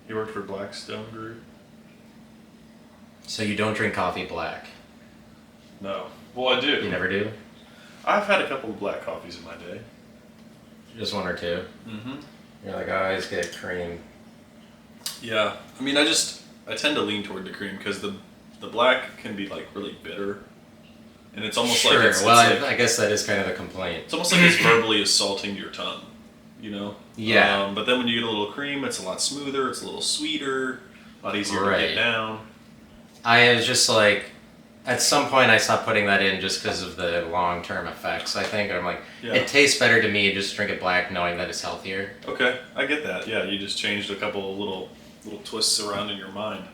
He worked for Blackstone Group. So you don't drink coffee black? No. Well, I do. You never do? I've had a couple of black coffees in my day. Just one or two? Mm-hmm. You're like, I always get cream. Yeah. I mean, I tend to lean toward the cream because the black can be like really bitter. And it's almost sure. like it's well, I guess that is kind of a complaint. It's almost like it's verbally assaulting your tongue, you know? Yeah. But then when you get a little cream, it's a lot smoother, it's a little sweeter, a lot easier to get down. I was just like, at some point I stopped putting that in just because of the long-term effects, I think. I'm like, it tastes better to me just drink it black knowing that it's healthier. Okay, I get that. Yeah, you just changed a couple of little twists around in your mind.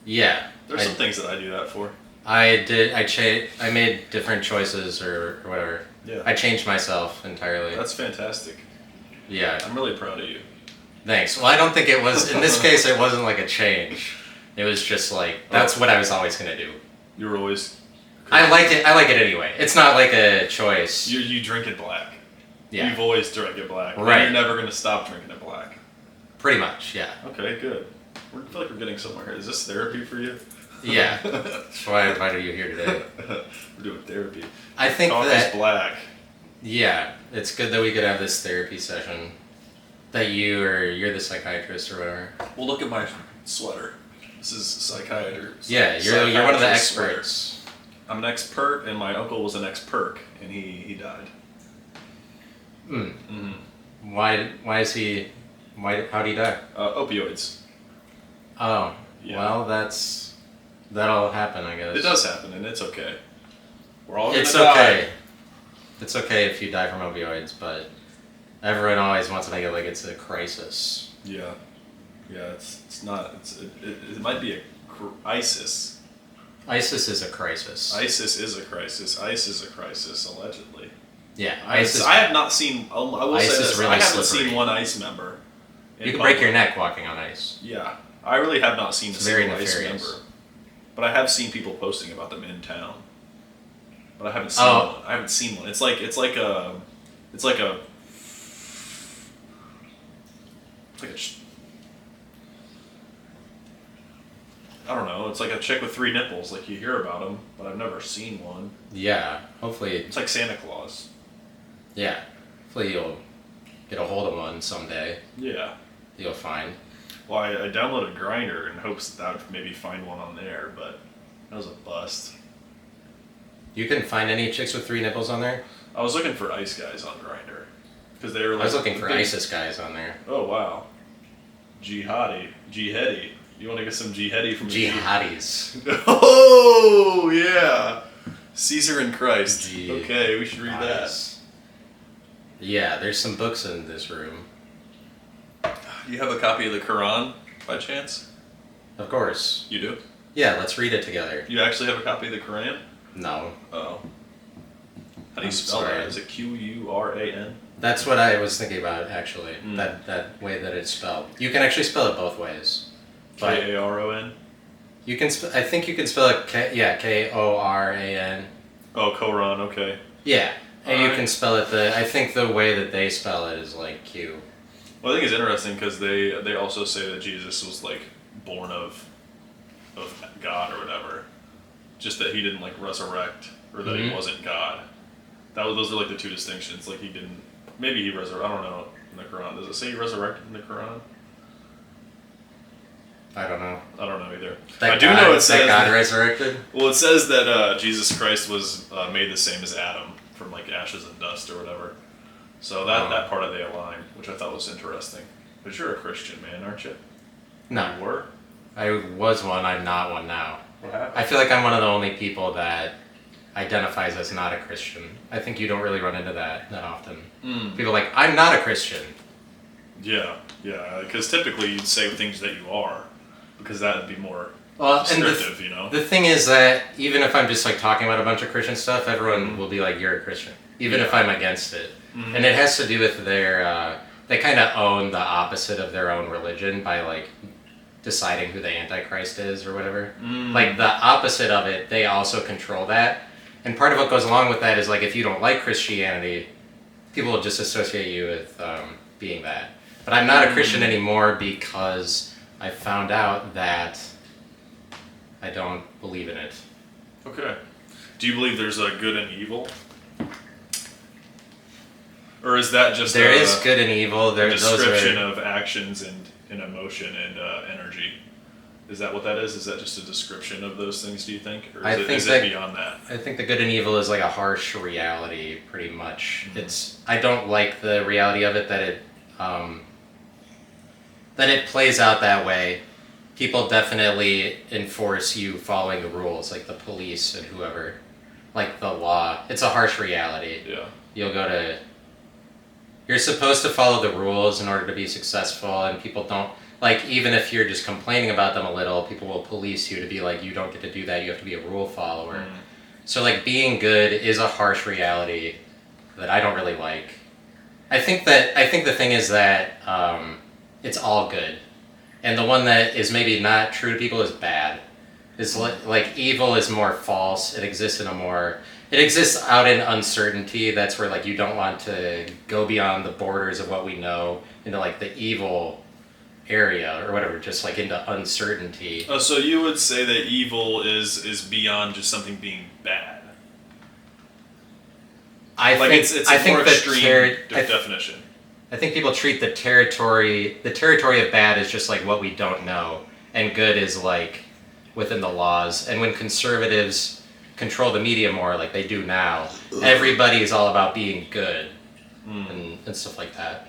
Yeah. There's some things that I do that for. I made different choices or whatever. Yeah. I changed myself entirely. That's fantastic. Yeah. I'm really proud of you. Thanks. Well, I don't think it was, in this case, it wasn't like a change. It was just like, that's what I was always going to do. You were always... I like it anyway. It's not like a choice. You drink it black. Yeah. You've always drank it black. Right. And you're never going to stop drinking it black. Pretty much, yeah. Okay, good. I feel like we're getting somewhere here. Is this therapy for you? Yeah. That's why I invited you here today. We're doing therapy. I think Coffee's black. Yeah, it's good that we could have this therapy session. That you're the psychiatrist or whatever. Well, look at my sweater. This is psychiatrist. Yeah, you're one of the experts. Sweater. I'm an expert, and my uncle was an ex-perk, and he died. Why is he? How'd he die? Opioids. Oh, yeah. Well, that'll happen, I guess. It does happen, and it's okay. We're all gonna die. It's okay. It's okay if you die from opioids, but everyone always wants to make it like it's a crisis. Yeah. Yeah, it's not. It might be a ISIS. ISIS is a crisis. ISIS is a crisis. ICE is a crisis, allegedly. Yeah, ISIS. I have not seen. I will say this. Really I haven't slippery. seen one ICE member. You can break your neck walking on ice. Yeah, I really have not seen a single ICE nefarious. member. But I have seen people posting about them in town. But I haven't seen one. I haven't seen one. It's like a. I don't know. It's like a chick with 3 nipples. Like you hear about them, but I've never seen one. Yeah, hopefully. It's like Santa Claus. Yeah, hopefully you'll get a hold of one someday. Yeah. You'll find. Well, I downloaded Grindr in hopes that I would maybe find one on there, but that was a bust. You can find any chicks with 3 nipples on there? I was looking for ICE guys on Grindr because they were. Like, I was looking for ISIS guys on there. Oh wow, jihadi. You want to get some jihadi from jihadis? Oh yeah, Caesar and Christ. Okay, we should read that. Yeah, there's some books in this room. You have a copy of the Quran, by chance? Of course. You do? Yeah, let's read it together. You actually have a copy of the Quran? No. Oh. How do you spell that? Is it Quran? That's what I was thinking about, actually. That way that it's spelled. You can actually spell it both ways. Karon? You can. I think you can spell it. Koran. Oh, Koran. Okay. Yeah, and you can spell it. I think the way that they spell it is like Q. Well, I think it's interesting because they also say that Jesus was like born of God or whatever, just that he didn't like resurrect or that he wasn't God. Those are like the 2 distinctions. Like he didn't. Maybe he resurrected. I don't know. In the Quran, does it say he resurrected in the Quran? I don't know. I don't know either. I do know it says that God resurrected. Well, it says that Jesus Christ was made the same as Adam from like ashes and dust or whatever. So that part of they align, which I thought was interesting. But you're a Christian, man, aren't you? No. You were? I was one. I'm not one now. What happened? I feel like I'm one of the only people that identifies as not a Christian. I think you don't really run into that often. People are like, I'm not a Christian. Yeah, because typically you'd say things that you are, because that would be more descriptive, you know? The thing is that even if I'm just like talking about a bunch of Christian stuff, everyone will be like, you're a Christian, even if I'm against it. And it has to do with their, they kind of own the opposite of their own religion by like deciding who the Antichrist is or whatever. Like the opposite of it, they also control that. And part of what goes along with that is like if you don't like Christianity, people will just associate you with being that. But I'm not a Christian anymore because I found out that I don't believe in it. Okay. Do you believe there's a good and evil? Or is that just There is good and evil. a description of actions and emotion and energy? Is that what that is? Is that just a description of those things, do you think? Or is it beyond that? I think the good and evil is like a harsh reality, pretty much. I don't like the reality of it that it plays out that way. People definitely enforce you following the rules, like the police and whoever, like the law. It's a harsh reality. Yeah. You're supposed to follow the rules in order to be successful, and people don't, like, even if you're just complaining about them a little, people will police you to be like, you don't get to do that, you have to be a rule follower. So, like, being good is a harsh reality that I don't really like. I think the thing is that it's all good. And the one that is maybe not true to people is bad. It's like evil is more false. It exists out in uncertainty. That's where like you don't want to go beyond the borders of what we know into like the evil area or whatever, just like into uncertainty. Oh, so you would say that evil is beyond just something being bad? I think it's a more extreme definition. I think people treat the territory of bad as just like what we don't know, and good is like within the laws. And when conservatives control the media more, like they do now, everybody is all about being good and stuff like that.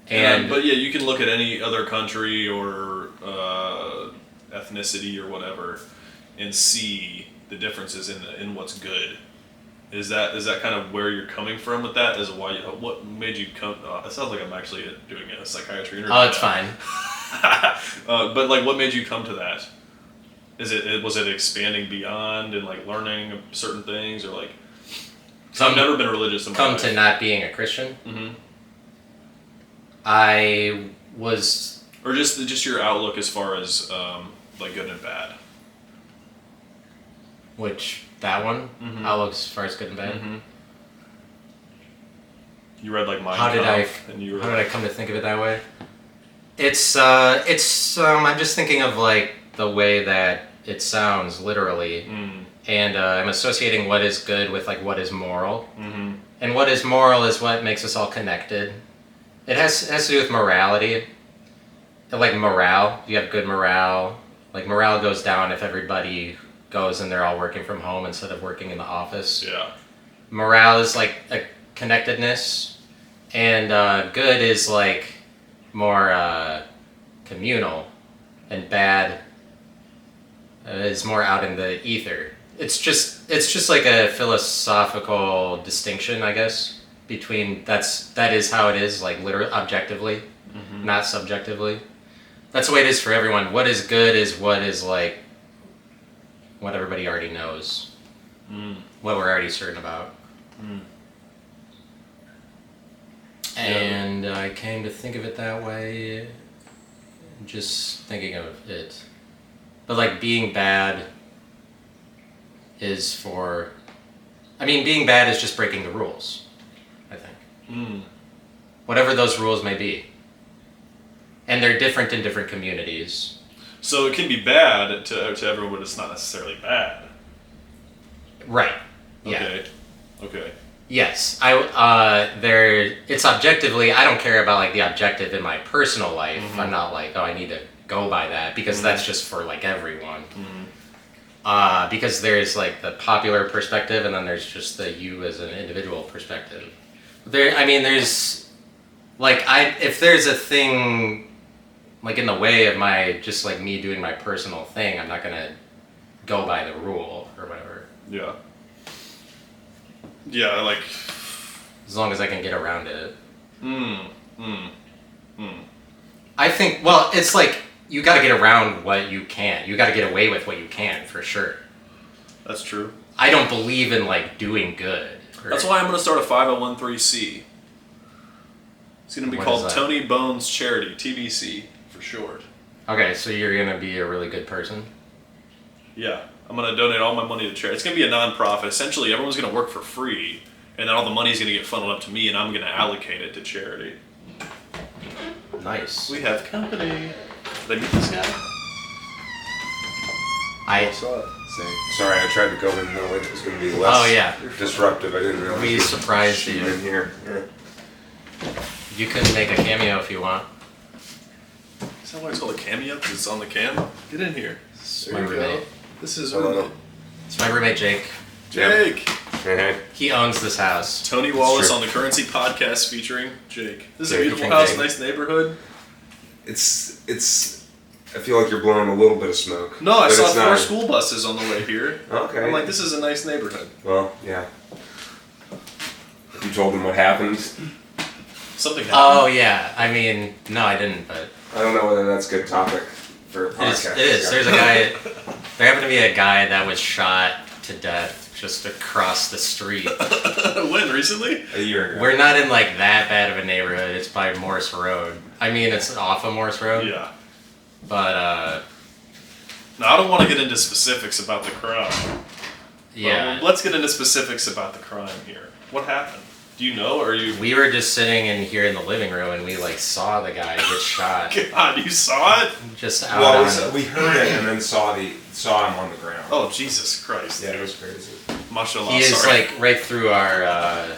But yeah, you can look at any other country or ethnicity or whatever and see the differences in what's good. Is that kind of where you're coming from with that? Is why what made you come? It sounds like I'm actually doing a psychiatry interview. Oh, it's fine. But like, what made you come to that? Was it expanding beyond and like learning certain things, or like? So I've never been religious in my life. To not being a Christian. Mm-hmm. I was. Or just your outlook as far as like good and bad. Which that one? Mm-hmm. Outlook as far as good and bad. Mm-hmm. You read like Mein How did I come to think of it that way? It's I'm just thinking of like the way that it sounds literally, and I'm associating what is good with like what is moral, and what is moral is what makes us all connected. It has to do with morality, like morale. You have good morale. Like morale goes down if everybody goes and they're all working from home instead of working in the office. Yeah. Morale is like a connectedness, and good is like more communal, and bad is more out in the ether. It's just like a philosophical distinction, I guess, between that is how it is, like literally objectively, not subjectively. That's the way it is for everyone. What is good is what is like what everybody already knows, what we're already certain about. And I came to think of it that way, just thinking of it. But like being bad is being bad is just breaking the rules, I think. Whatever those rules may be. And they're different in different communities. So it can be bad to everyone, but it's not necessarily bad. Right. Yeah. Okay. Yes, it's objectively, I don't care about like the objective in my personal life. I'm not like, oh, I need to go by that, because that's just for like everyone. Because there's like the popular perspective, and then there's just the you as an individual perspective. There's like, if there's a thing like in the way of my, just like me doing my personal thing, I'm not gonna go by the rule or whatever. Yeah. Yeah, like... As long as I can get around it. I think, well, it's like, you gotta get around what you can. You gotta get away with what you can, for sure. That's true. I don't believe in, like, doing good. That's why I'm gonna start a 501(c). It's gonna be called Tony Bones Charity, TBC, for short. Okay, so you're gonna be a really good person? Yeah. I'm going to donate all my money to charity. It's going to be a non-profit. Essentially, everyone's going to work for free, and then all the money's going to get funneled up to me, and I'm going to allocate it to charity. Nice. We have company. Did I meet this guy? I saw it. Sorry, I tried to go in knowing it was going to be less disruptive. I didn't realize. We surprised you. In here. Yeah. You can make a cameo if you want. Is that why it's called a cameo? Because it's on the cam? Get in here. It's There my you roommate. go. This is Hello. roommate. It's my roommate Jake. Jake. Hey. He owns this house. Tony Wallace true. on the Currency Podcast featuring Jake. This is a Jake, beautiful Jake, house, Jake. nice neighborhood. It's. I feel like you're blowing a little bit of smoke. No, I but saw it's 4 not. school buses on the way here. Okay. I'm like, this is a nice neighborhood. Well, yeah. Have you told them what happened? Something happened. Oh yeah. I mean, no, I didn't, but I don't know whether that's a good topic for a podcast. it is. There's a guy. There happened to be a guy that was shot to death just across the street. When? Recently? A year ago. We're not in like that bad of a neighborhood. It's by Morse Road. I mean, it's off of Morse Road. Yeah. But Now, I don't want to get into specifics about the crime. yeah. But let's get into specifics about the crime here. What happened? Do you know, or are you... We were just sitting in here in the living room and we like saw the guy get shot God, you saw it? just out Well, on. we heard it and then saw him on the ground. Oh, Jesus Christ. Yeah, it was crazy. Mashallah, He is sorry. like right through our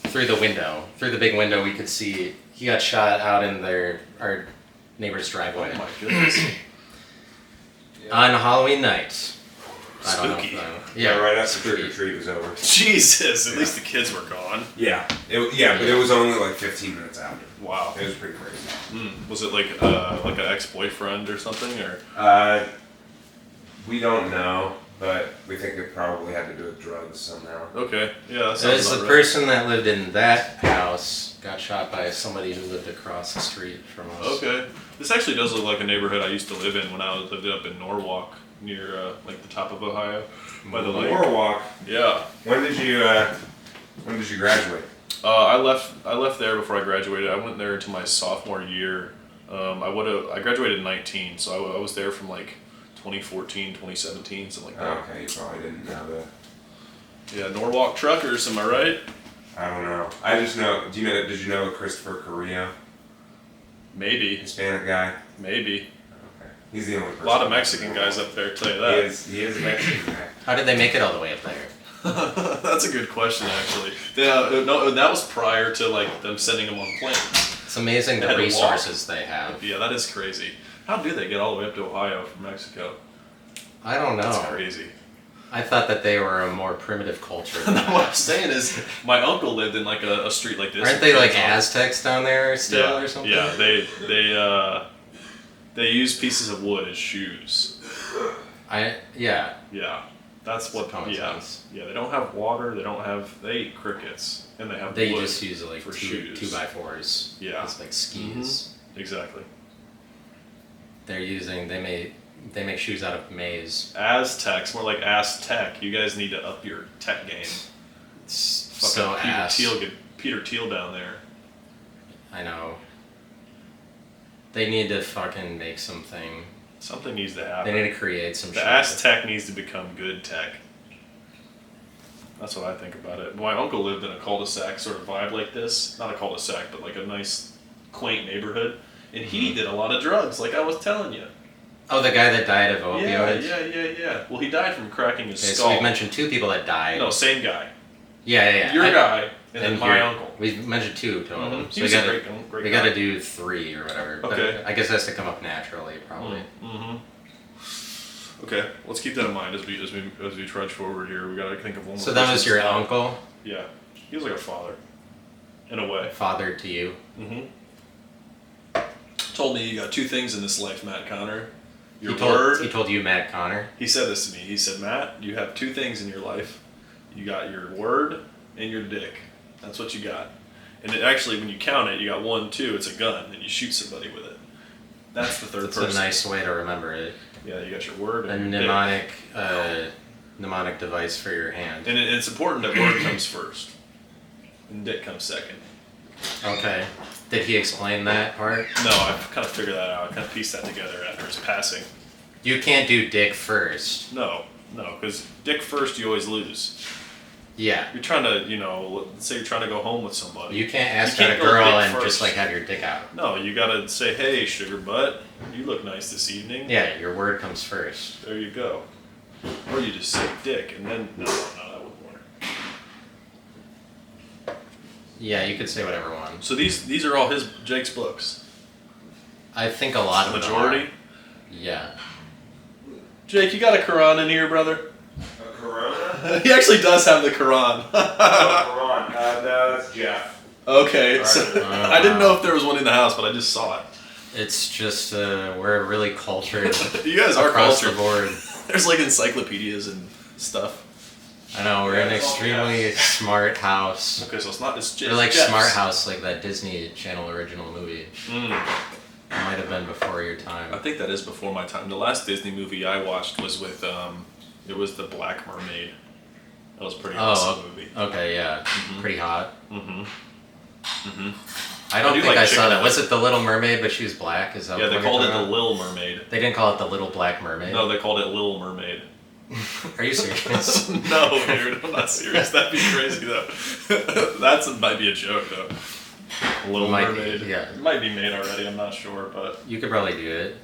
through the window, through the big window. We could see he got shot out in our neighbor's driveway Oh my goodness. on Halloween night. I don't know if, Spooky. Yeah, right after spooky. trick or treat was over. Jesus, at least the kids were gone. Yeah. But it was only like 15 minutes after. Wow. It was pretty crazy. Was it like an ex-boyfriend or something, or? We don't know, but we think it probably had to do with drugs somehow. Okay, yeah, that It was sounds the about right. person that lived in that house got shot by somebody who lived across the street from us. Okay, this actually does look like a neighborhood I used to live in when I lived up in Norwalk, near like the top of Ohio, by the lake. Norwalk. Yeah. When did you graduate? I left there before I graduated. I went there until my sophomore year. I graduated in 19, so I was there from like 2014, 2017, something like that. Okay, you probably didn't know that. Yeah, Norwalk truckers, am I right? I don't know. I just know. Did you know Christopher Carrillo? Maybe, Hispanic guy. maybe. Okay. He's the only person. A lot of Mexican guys up there, tell you that. He is a Mexican guy. How did they make it all the way up there? That's a good question, actually. No, that was prior to like them sending them on planes. It's amazing They the had to resources they have. Yeah, that is crazy. How do they get all the way up to Ohio from Mexico? I don't know. That's crazy. I thought that they were a more primitive culture. Than No, what I'm that. saying is, my uncle lived in like a street like this. Aren't they like Aztecs down there still Yeah, or something? yeah. They use pieces of wood as shoes. Yeah. Yeah, that's what. Common Yeah, sense. yeah. They don't have water. They eat crickets, and they have They wood just use like for two shoes. 2x4s. Yeah. It's like skis. Exactly. They make shoes out of maize. Aztecs, more like Aztec. You guys need to up your tech game. So Fucking ass. Peter Thiel down there. I know. They need to fucking make something. Something needs to happen. They need to create some The shit. Aztec needs to become good tech. That's what I think about it. My uncle lived in a cul-de-sac sort of vibe like this. Not a cul-de-sac, but like a nice, quaint neighborhood. And he did a lot of drugs, like I was telling you. Oh, the guy that died of opioids? Yeah. Well, he died from cracking his Okay, skull. so we've mentioned 2 people that died. No, same guy. Yeah. Your guy, and then my your- uncle. We've mentioned 2 total. Mhm. So He we was a gotta, great we guy. gotta do 3 or whatever. Okay. But I guess it has to come up naturally, probably. Mm-hmm. Okay, let's keep that in mind as we trudge forward here. We gotta think of one more. So that was person. your uncle, Yeah, he was like a father, in a way. father to you. Mm-hmm. Told me you got 2 things in this life, Matt Connor. Your He word. told you, Matt Connor. He said this to me. He said, Matt, you have 2 things in your life. You got your word and your dick. That's what you got. And it actually, when you count it, you got 1, 2. It's a gun, and you shoot somebody with it. That's the third That's person. a nice way to remember it. Yeah, you got your word A and your dick. mnemonic device for your hand. And it's important that word comes first, and dick comes second. Okay. Did he explain that part? No, I've kind of figured that out. I kind of pieced that together after his passing. You can't do dick first. No, because dick first, you always lose. Yeah. You're trying to, let's say you're trying to go home with somebody. You can't ask You out can't a go girl dick and first. just like have your dick out. No, you gotta say, hey, sugar butt, you look nice this evening. Yeah, your word comes first. There you go. Or you just say dick, and then, no, that wouldn't work. Yeah, you could say whatever one. So these are all Jake's books. I think a lot of them Majority? are. Yeah. Jake, you got a Quran in here, brother? A Corona? He actually does have the Quran. Oh, Quran. No, that's Jeff. Okay, so Alright. I didn't know if there was one in the house, but I just saw it. It's just, we're really cultured You guys are across cultured. the board. There's like encyclopedias and stuff. I know, we're an Yeah, it's all extremely smart house. Okay, so it's just We're like Jeff's. Smart House, like that Disney Channel original movie. Mm. Might have been before your time. I think that is before my time. The last Disney movie I watched was with, it was The Black Mermaid. That was a pretty awesome movie. Okay, yeah. Mhm. Pretty hot. Mm-hmm. Mm-hmm. I don't I do think like I saw chicken that. Was it The Little Mermaid, but she was black? Is that Yeah, what they you're called it talking The about? Little Mermaid. They didn't call it The Little Black Mermaid? No, they called it Little Mermaid. Are you serious? No, dude, I'm not serious. That'd be crazy, though. Might be a joke, though. Little Might be, Mermaid. yeah. It might be made already, I'm not sure, but... You could probably do it.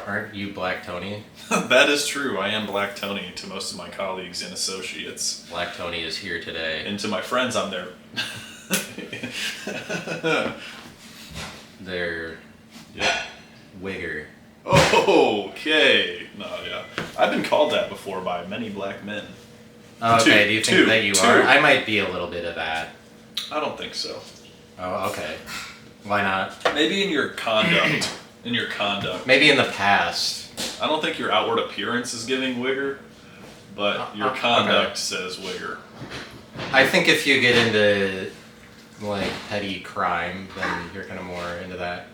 Aren't you Black Tony? That is true. I am Black Tony to most of my colleagues and associates. Black Tony is here today. And to my friends, I'm there. They're Yeah. wigger. Okay. No, yeah. I've been called that before by many black men. Oh, okay, Two, do you think two, that you two. are? I might be a little bit of that. I don't think so. Oh, okay. Why not? Maybe in your conduct. In your conduct. Maybe in the past. I don't think your outward appearance is giving wigger, but your okay. conduct says wigger. I think if you get into like petty crime, then you're kind of more into that.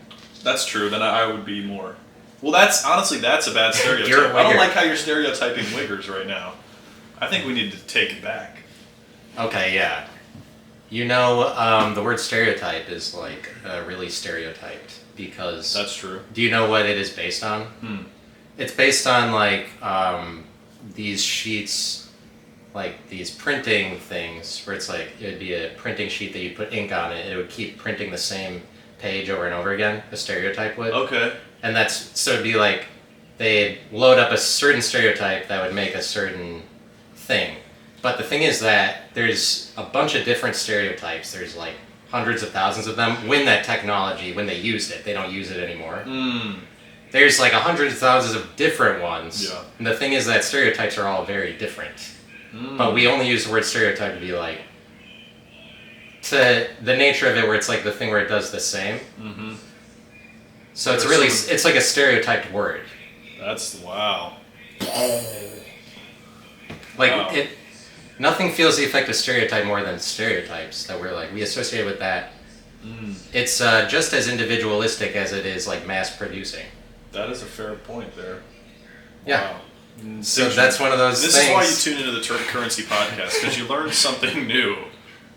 That's true. Then I would be more. Well, that's honestly that's a bad stereotype. You're a I don't wigger. like how you're stereotyping wiggers right now. I think we need to take it back. Okay, yeah. You know, the word stereotype is like really stereotyped because. That's true. Do you know what it is based on? It's based on like these sheets, like these printing things where it's like it would be a printing sheet that you put ink on it. It would keep printing the same page over and over again. A stereotype would. Okay. And that's so it'd be like they'd load up a certain stereotype that would make a certain thing. But the thing is that there's a bunch of different stereotypes. There's like hundreds of thousands of them. When that technology, when they used it, they don't use it anymore. There's like hundreds of thousands of different ones. Yeah. And the thing is that stereotypes are all very different. But we only use the word stereotype to be like, to the nature of it where it's like the thing where it does the same. Mm-hmm. So it's There's really, some- it's like a stereotyped word. That's wow. Like Wow. nothing feels the effect of stereotype more than stereotypes that we're like, we associate with that. It's just as individualistic as it is like mass producing. That is a fair point there. Yeah. Wow. So that's one of those This things. is why you tune into the Turk Currency podcast, because you learn something new.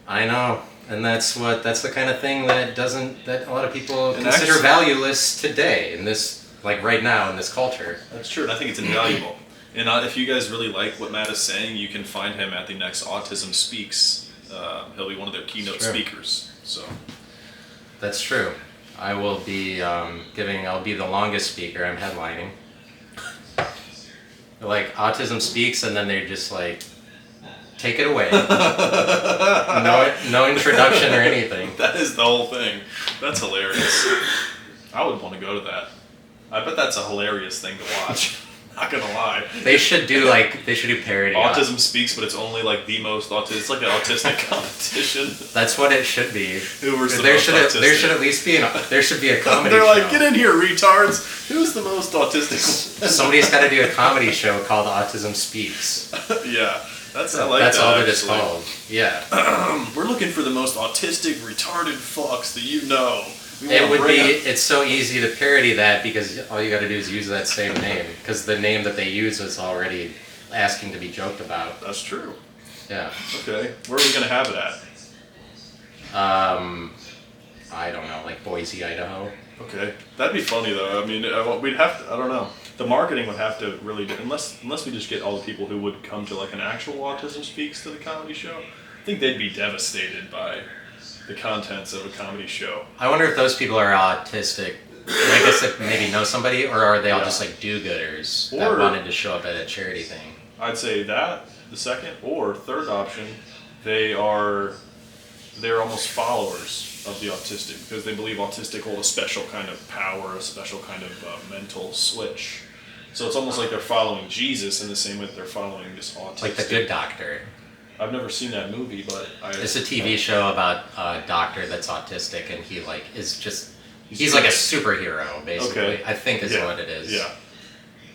I know. And that's the kind of thing that a lot of people And consider actually- valueless today in this, like right now in this culture. That's true, and I think it's invaluable. And if you guys really like what Matt is saying, you can find him at the next Autism Speaks. He'll be one of their keynote Sure. speakers. So That's true. I will be I'll be the longest speaker. I'm headlining. Like Autism Speaks, and then they're just like, take it away. No introduction or anything. that is the whole thing. That's hilarious. I would want to go to that. I bet that's a hilarious thing to watch. Not gonna lie. They should do parody. Autism Speaks, but it's only like the most autistic. It's like an autistic competition. That's what it should be. Who was the There most should autistic? there should at least be there should be a comedy They're like, show. get in here, retards. Who's the most autistic? Somebody's got to do a comedy show called Autism Speaks. Yeah, I like That's that, all that it's actually. called. Yeah. We're looking for the most autistic, retarded fucks that you know. We It wanna would bring be. up- It's so easy to parody that because all you got to do is use that same name because the name that they use was already asking to be joked about. That's true. Yeah. Okay, where are we gonna have it at? I don't know, like Boise, Idaho. Okay, that'd be funny though. I mean, we'd have to. I don't know. the marketing would have to really do, unless we just get all the people who would come to like an actual Autism Speaks to the comedy show. I think they'd be devastated by the contents of a comedy show. I wonder if those people are autistic. I guess that maybe know somebody, or are they all just like do-gooders that wanted to show up at a charity thing? I'd say that the second or third option, they're almost followers of the autistic because they believe autistic hold a special kind of power, a special kind of mental switch. So it's almost like they're following Jesus in the same way that they're following this autistic. Like The Good Doctor. I've never seen that movie, but it's a TV show about a doctor that's autistic, and he like is just he's like a superhero basically. Okay. I think is what it is. Yeah.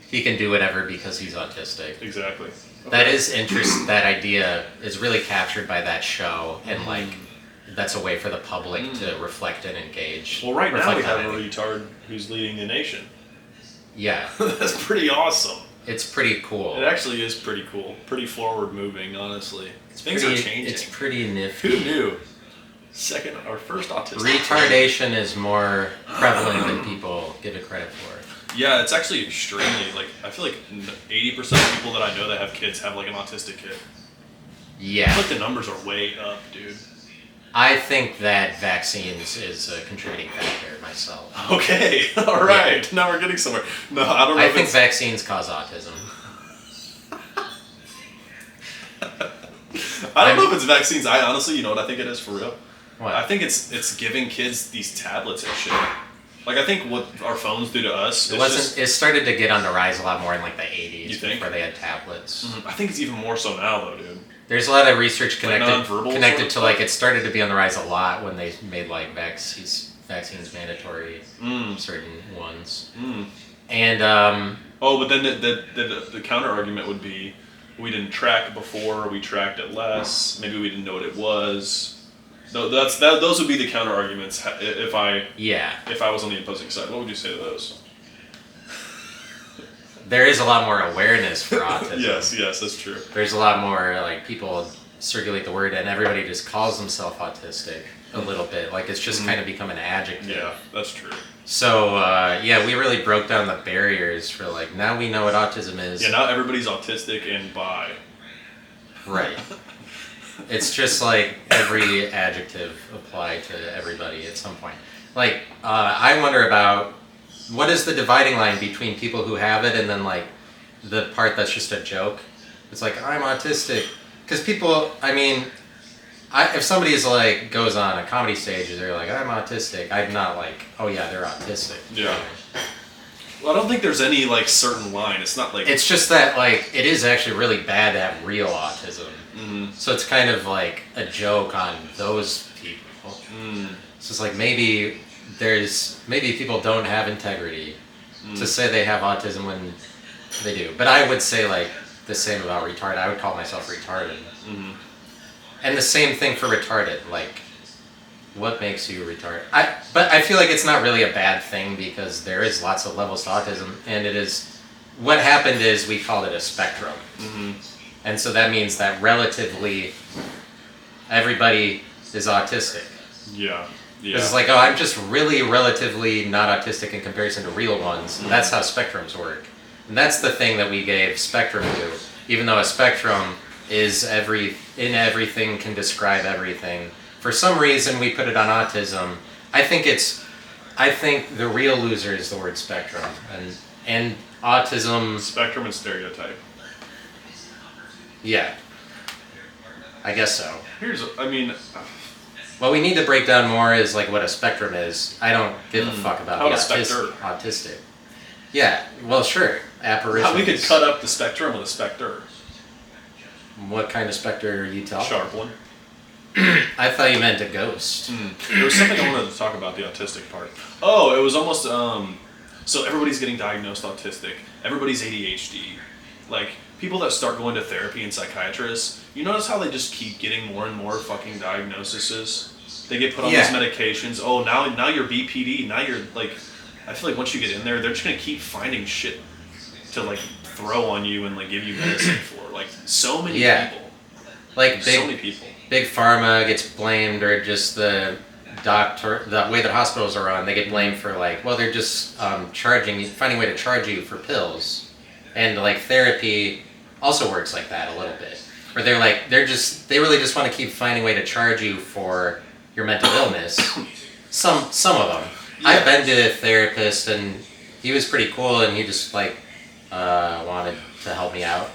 He can do whatever because he's autistic. Exactly. Okay. That is interesting. That idea is really captured by that show, and like that's a way for the public to reflect and engage. Well, right now we have a retard who's leading the nation. Yeah. That's pretty awesome. It's pretty cool. It actually is pretty cool. Pretty forward moving, honestly. Things are changing. It's pretty nifty. Who knew? Our first autistic. Retardation is more prevalent than people give it credit for. Yeah, it's actually extremely, like, I feel like 80% of people that I know that have kids have, like, an autistic kid. Yeah. I feel like the numbers are way up, dude. I think that vaccines is a contributing factor myself. Okay, all right. Yeah. Now we're getting somewhere. No, I don't know. I think vaccines cause autism. I don't know if it's vaccines. I honestly, you know what I think it is for real? What? I think it's giving kids these tablets and shit. Like, I think what our phones do to us... It started to get on the rise a lot more in, like, the 80s. You think? Before they had tablets. I think it's even more so now, though, dude. There's a lot of research connected sort to, like, it started to be on the rise a lot when they made, like, vaccines mandatory, certain ones. And, but then the counter-argument would be, we didn't track before, we tracked it less, maybe we didn't know what it was... Those would be the counter arguments if I was on the opposing side. What would you say to those? There is a lot more awareness for autism. yes, that's true. There's a lot more like people circulate the word, and everybody just calls themselves autistic a little bit. Like it's just kind of become an adjective. Yeah, that's true. So we really broke down the barriers for like now we know what autism is. Yeah, now everybody's autistic and bi. Right. It's just like every adjective applied to everybody at some point. Like, I wonder about what is the dividing line between people who have it and then like the part that's just a joke. It's like, I'm autistic. Because people, I mean, if somebody is like, goes on a comedy stage and they're like, I'm autistic, I'm not like, oh yeah, they're autistic. Yeah. Well, I don't think there's any like certain line. It's not like... It's just that like, it is actually really bad to have real autism. So it's kind of like a joke on those people. So it's like maybe people don't have integrity to say they have autism when they do. But I would say like the same about retarded. I would call myself retarded. And the same thing for retarded. Like, what makes you retarded? But I feel like it's not really a bad thing because there is lots of levels to autism, and it is. What happened is we called it a spectrum. And so that means that relatively everybody is autistic. Yeah. Because it's like, oh, I'm just really relatively not autistic in comparison to real ones. And that's how spectrums work. And that's the thing that we gave spectrum to. Even though a spectrum is everything can describe everything. For some reason we put it on autism. I think the real loser is the word spectrum. And autism... Spectrum and stereotype. Yeah, I guess so. What we need to break down more is like what a spectrum is. I don't give a fuck about the autistic. Yeah, well, sure, apparitions. We could cut up the spectrum with a specter. What kind of specter are you talking? Sharp one. I thought you meant a ghost. There was something I wanted to talk about the autistic part. Oh, it was almost so everybody's getting diagnosed autistic. Everybody's ADHD. Like, people that start going to therapy and psychiatrists, you notice how they just keep getting more and more fucking diagnoses? They get put on these medications. Oh, now you're BPD. Now you're, like... I feel like once you get in there, they're just going to keep finding shit to, like, throw on you and, like, give you medicine for. Like, so many people. Like, so many people. Big Pharma gets blamed, or just the the way that hospitals are run, they get blamed for like, well, they're just finding a way to charge you for pills, and like therapy also works like that a little bit, where they're like they really just want to keep finding a way to charge you for your mental illness. Some of them. Yeah. I've been to a therapist and he was pretty cool and he just like wanted to help me out.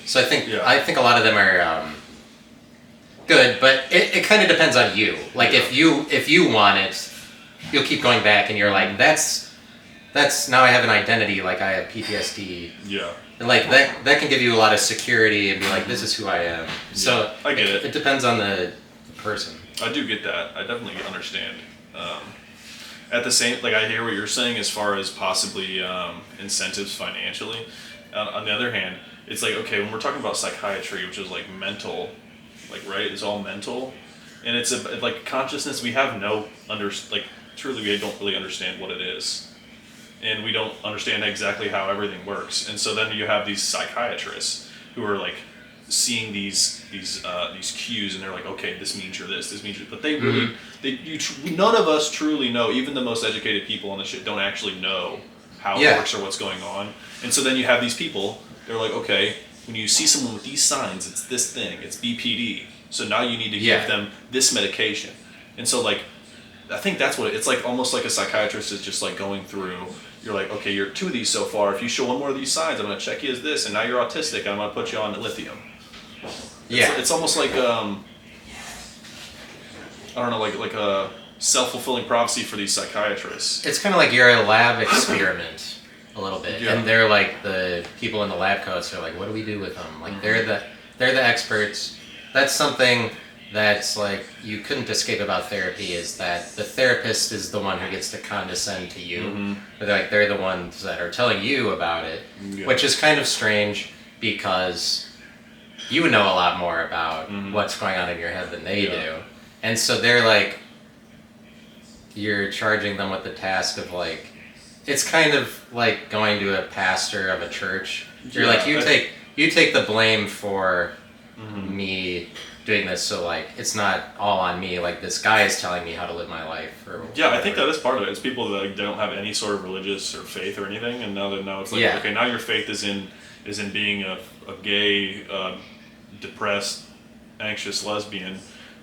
So I think a lot of them are good, but it kind of depends on you. Like if you want it, you'll keep going back and you're like, that's now I have an identity, like I have PTSD. Yeah. And like that can give you a lot of security and be like, this is who I am. Yeah, so I get it. It depends on the person. I do get that. I definitely understand. At the same, like I hear what you're saying as far as possibly incentives financially. On the other hand, it's like, okay, when we're talking about psychiatry, which is like mental, like, right, it's all mental, and it's like consciousness, we have truly we don't really understand what it is, and we don't understand exactly how everything works, and so then you have these psychiatrists who are like seeing these cues, and they're like, okay, this means you're this means you're, but they really, none of us truly know, even the most educated people on this shit don't actually know how it works or what's going on, and so then you have these people, they're like, okay, when you see someone with these signs, it's this thing, it's BPD, so now you need to give them this medication, and so like, I think that's what it's like, almost like a psychiatrist is just like going through, you're like, okay, you're 2 of these so far, if you show one more of these signs, I'm going to check you as this, and now you're autistic, I'm going to put you on lithium. It's almost like, I don't know, like a self-fulfilling prophecy for these psychiatrists. It's kind of like you're a lab experiment a little bit, and they're like the people in the lab coats are like, what do we do with them? Like they're the experts. That's something that's like you couldn't escape about therapy, is that the therapist is the one who gets to condescend to you. But they're the ones that are telling you about it, which is kind of strange because you would know a lot more about what's going on in your head than they do. And so they're like, you're charging them with the task of like, it's kind of like going to a pastor of a church. You're like, you take the blame for me doing this, so like it's not all on me, like this guy is telling me how to live my life or whatever. I think that is part of it. It's people that like, they don't have any sort of religious or faith or anything, and now it's like, okay, now your faith is in being a gay, depressed, anxious lesbian,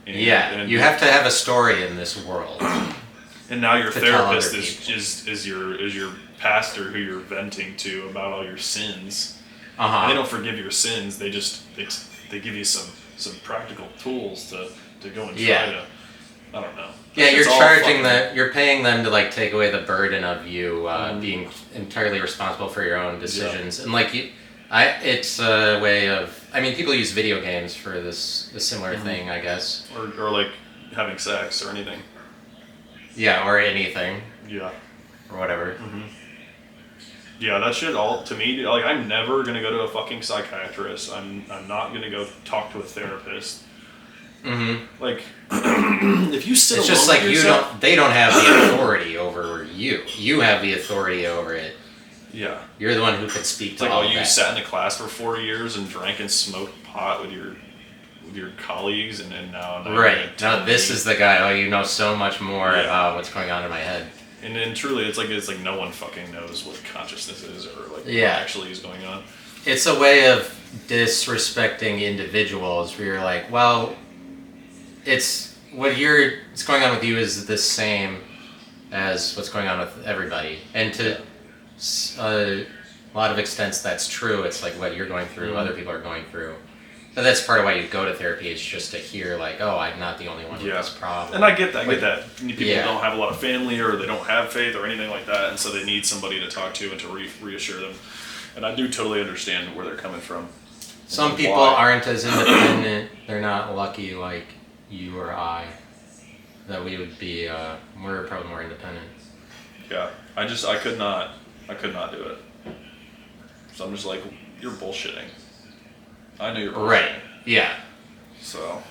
and you have to have a story in this world. And now your therapist is your pastor who you're venting to about all your sins. And they don't forgive your sins, they give you some practical tools to go and try to, I don't know. You're paying them to like take away the burden of you being entirely responsible for your own decisions. And like it's a way of, I mean, people use video games for this similar thing, I guess. Or like having sex or anything. Yeah, or anything. Yeah. Or whatever. Yeah, that shit all, to me, like, I'm never gonna go to a fucking psychiatrist. I'm not gonna go talk to a therapist. Like, if you sit it's alone just like with yourself, they don't have the authority over you. You have the authority over it. Yeah. You're the one who could speak it's to like, all you that. sat in the class for 4 years and drank and smoked pot with your colleagues, and now now this is the guy. Oh, you know so much more about what's going on in my head. And then truly, it's like no one fucking knows what consciousness is or like what actually is going on. It's a way of disrespecting individuals where you're like, well, what's going on with you is the same as what's going on with everybody, and to a lot of extents that's true. It's like what you're going through, other people are going through. But that's part of why you go to therapy, is just to hear like, oh, I'm not the only one with this problem. And I get that. People don't have a lot of family, or they don't have faith or anything like that, and so they need somebody to talk to and to reassure them. And I do totally understand where they're coming from. Some people aren't as independent. They're not lucky like you or I. That we would be. We're probably more independent. Yeah, I could not do it. So I'm just like, you're bullshitting. I know you're bullshitting. Right. Yeah. So,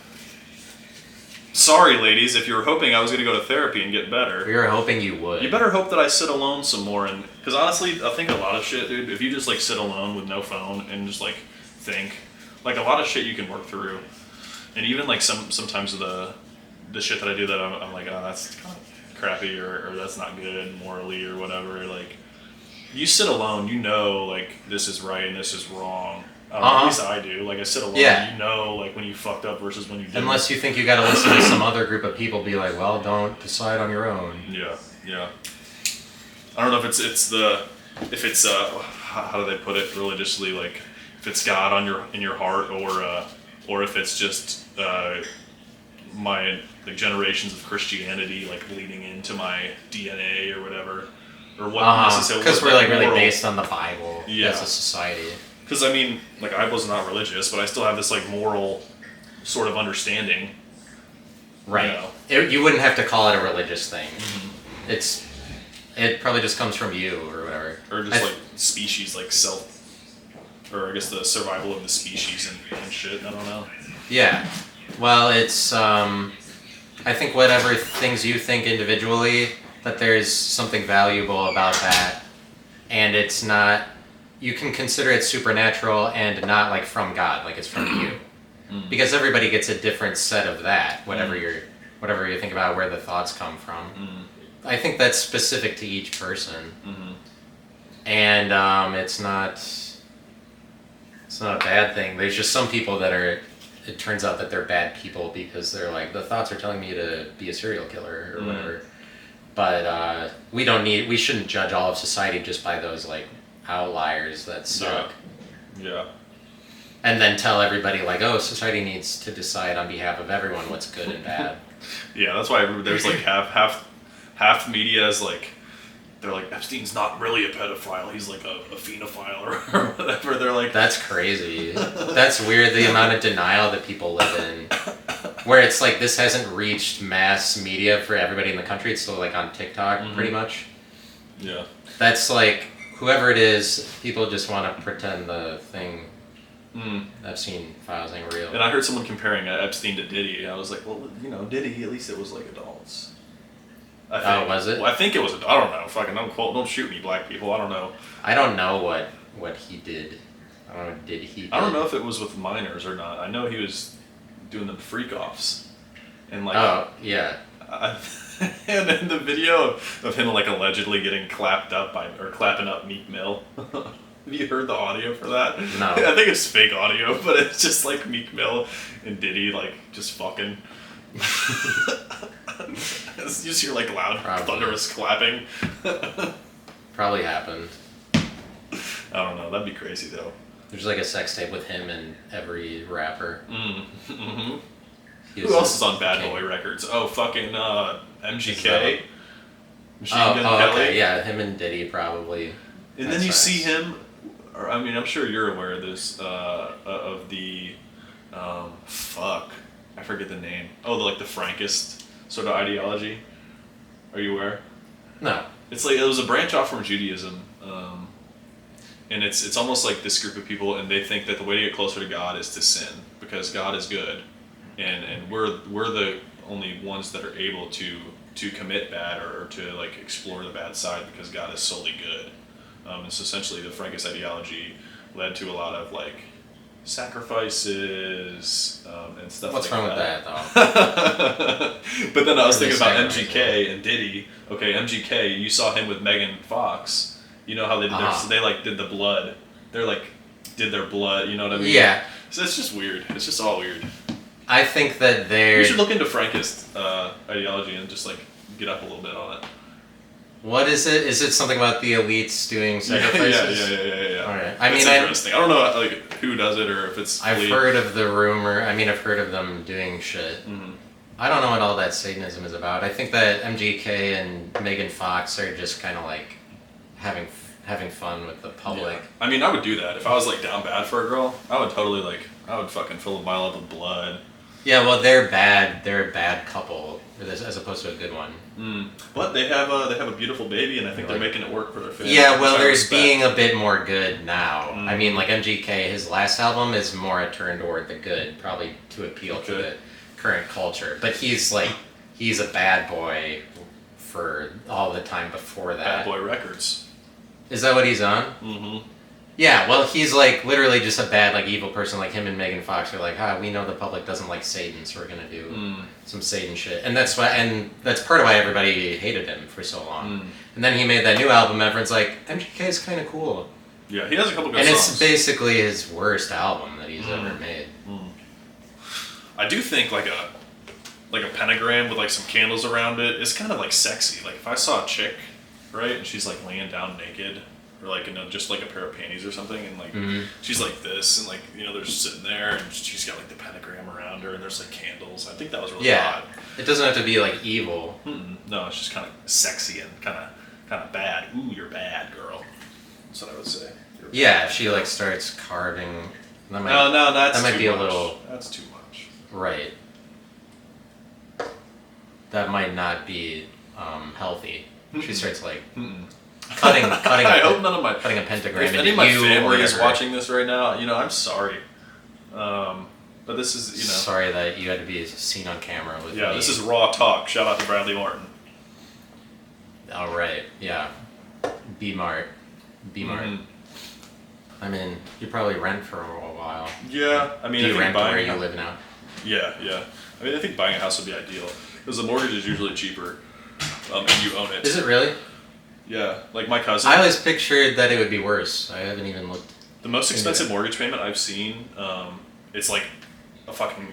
sorry, ladies, if you were hoping I was going to go to therapy and get better. We were hoping you would. You better hope that I sit alone some more, and because honestly, I think a lot of shit, dude. If you just like sit alone with no phone and just like think, like a lot of shit you can work through, and even like sometimes the the shit that I do that I'm like, oh, that's kind of crappy or that's not good morally or whatever. Like, you sit alone, you know, like, this is right and this is wrong. At least I do. Like, I sit alone, you know, like, when you fucked up versus when you didn't. Unless you think you got to listen to some other group of people be like, well, don't decide on your own. Yeah, yeah. I don't know if it's how do they put it religiously, like, if it's God in your heart or if it's just my like generations of Christianity like bleeding into my DNA or whatever, or what necessarily, because we're like really based on the Bible as a society. Because I mean, like, I was not religious, but I still have this like moral sort of understanding. Right. You know? You wouldn't have to call it a religious thing. It probably just comes from you or whatever. Or just like species, like or I guess the survival of the species and shit. I don't know. Yeah. Well, it's I think whatever things you think individually, that there's something valuable about that, and it's not. You can consider it supernatural and not like from God, like it's from you, because everybody gets a different set of that. Whatever you think about where the thoughts come from, I think that's specific to each person, and it's not a bad thing. There's just some people that are. It turns out that they're bad people because they're like, the thoughts are telling me to be a serial killer or whatever. But we shouldn't judge all of society just by those like outliers that suck. Yeah. And then tell everybody like, oh, society needs to decide on behalf of everyone what's good and bad. Yeah, that's why there's like half media is like, they're like, Epstein's not really a pedophile, he's like a phenophile or whatever. They're like, that's crazy. That's weird, the amount of denial that people live in. Where it's like, this hasn't reached mass media for everybody in the country, it's still like on TikTok pretty much. Yeah. That's like, whoever it is, people just want to pretend the thing Epstein files ain't real. And I heard someone comparing Epstein to Diddy. I was like, well, you know, Diddy, at least it was like adults. I think. Oh, was it? Well, I think it was. I don't know. Fucking don't shoot me, black people. I don't know. I don't know what he did. I don't know. I don't know if it was with minors or not. I know he was doing them freak offs, and like. Oh yeah. And then the video of him like allegedly getting clapped up or clapping up Meek Mill. Have you heard the audio for that? No. I think it's fake audio, but it's just like Meek Mill and Diddy like just fucking. You just hear like loud, thunderous clapping. Probably happened. I don't know. That'd be crazy though. There's like a sex tape with him and every rapper. Who else is on Bad Boy Records? Oh, fucking MGK. Machine Gun Kelly. Okay. Yeah, him and Diddy probably. And then you see him, or I mean, I'm sure you're aware of this, of the, fuck, I forget the name. Oh, the Frankist sort of ideology. Are you aware? No. It's like, it was a branch off from Judaism, and it's almost like this group of people, and they think that the way to get closer to God is to sin, because God is good, and we're the only ones that are able to commit bad or to like explore the bad side because God is solely good. And so essentially the Frankist ideology led to a lot of like sacrifices and stuff What's like wrong that. with that though? But then I was thinking about MGK and Diddy. Okay, MGK, you saw him with Megan Fox. You know how they did they like did the blood. They're like did their blood, you know what I mean? Yeah. So it's just weird. It's just all weird. I think that You should look into Frankist ideology and just like get up a little bit on it. What is it? Is it something about the elites doing sacrifices? Yeah. All right. I mean, it's interesting. I don't know like who does it or if it's. I've heard of the rumor. I mean, I've heard of them doing shit. Mm-hmm. I don't know what all that Satanism is about. I think that MGK and Megan Fox are just kind of like having fun with the public. Yeah. I mean, I would do that if I was like down bad for a girl. I would totally I would fucking fill a vial up with blood. Yeah, well, they're bad. They're a bad couple, as opposed to a good one. But they have a beautiful baby, and I think they're making it work for their family. Yeah, well, there's being a bit more good now. I mean, like MGK, his last album is more a turn toward the good, probably to appeal to the current culture. But he's a bad boy for all the time before that. Bad Boy Records. Is that what he's on? Mm-hmm. Yeah, well, he's like literally just a bad, like evil person. Like him and Megan Fox are like, we know the public doesn't like Satan, so we're gonna do some Satan shit, and that's part of why everybody hated him for so long. And then he made that new album, and everyone's like, MGK is kind of cool. Yeah, he has a couple good songs. And songs. it's basically his worst album that he's ever made. I do think like a pentagram with like some candles around it is kind of like sexy. Like if I saw a chick, right, and she's like laying down naked, or like in just like a pair of panties or something, and like she's like this, and like they're just sitting there, and she's got like the pentagram around her, and there's like candles. I think that was really odd. It doesn't have to be like evil. No, it's just kind of sexy and kind of bad. Ooh, you're bad, girl. That's what I would say. If she like starts carving. No, that might be much. a little. That's too much. Right. That might not be healthy. She starts like cutting. I hope none of my cutting a pentagram. If any of my family is watching this right now, I'm sorry. But this is Sorry that you had to be seen on camera with me. Yeah, this is raw talk. Shout out to Bradley Martin. All right. Yeah. B-Mart. I mean, you probably rent for a while. Yeah, I mean, do you rent where you live now? Yeah. I mean, I think buying a house would be ideal because the mortgage is usually cheaper, and you own it. Is it really? Yeah, like my cousin. I always pictured that it would be worse. I haven't even looked. The most expensive mortgage payment I've seen, it's like a fucking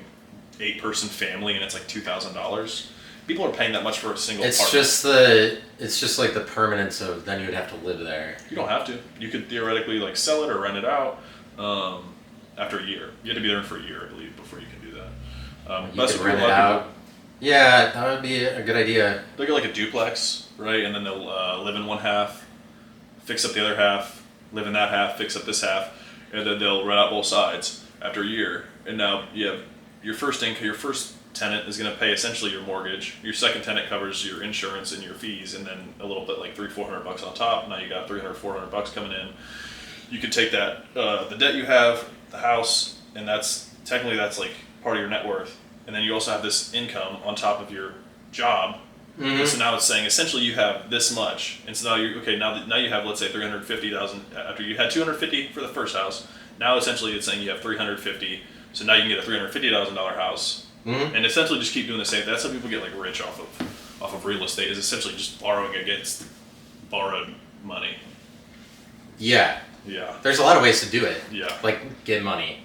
8-person family, and it's like $2,000. People are paying that much for a single apartment. It's just like the permanence of then you would have to live there. You don't have to. You could theoretically like sell it or rent it out after a year. You have to be there for a year, I believe, before you can do that. You could rent it out. Yeah, that would be a good idea. They'll get like a duplex, right? And then they'll live in one half, fix up the other half, live in that half, fix up this half, and then they'll rent out both sides after a year. And now you have your first income, your first tenant is going to pay essentially your mortgage. Your second tenant covers your insurance and your fees, and then a little bit like $300-400 on top. Now you got $300-400 coming in. You can take that the debt you have, the house, and that's like part of your net worth. And then you also have this income on top of your job. And so now it's saying essentially you have this much, and so now now you have, let's say, $350,000 after you had $250 for the first house. Now essentially it's saying you have $350. So now you can get a $350,000 house. And essentially just keep doing the same. That's how people get like rich off of real estate, is essentially just borrowing against borrowed money. Yeah. There's a lot of ways to do it. Yeah. Like get money.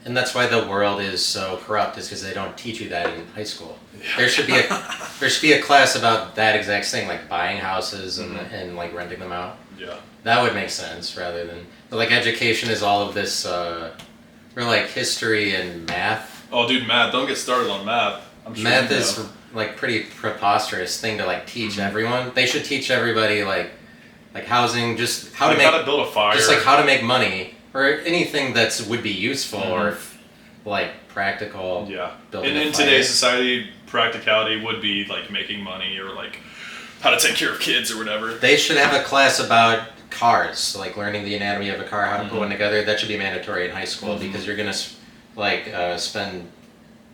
And that's why the world is so corrupt, is because they don't teach you that in high school. Yeah. There should be a class about that exact thing, like buying houses and like renting them out. Yeah. That would make sense rather than like education is all of this or like history and math. Oh, dude, math! Don't get started on math. I'm sure math is like pretty preposterous thing to like teach everyone. They should teach everybody like housing, just how to build a fire, just like how to make money or anything that would be useful or like practical. Yeah. Building in today's society, practicality would be like making money or like how to take care of kids or whatever. They should have a class about cars, like learning the anatomy of a car, how to put one together. That should be mandatory in high school because you're gonna spend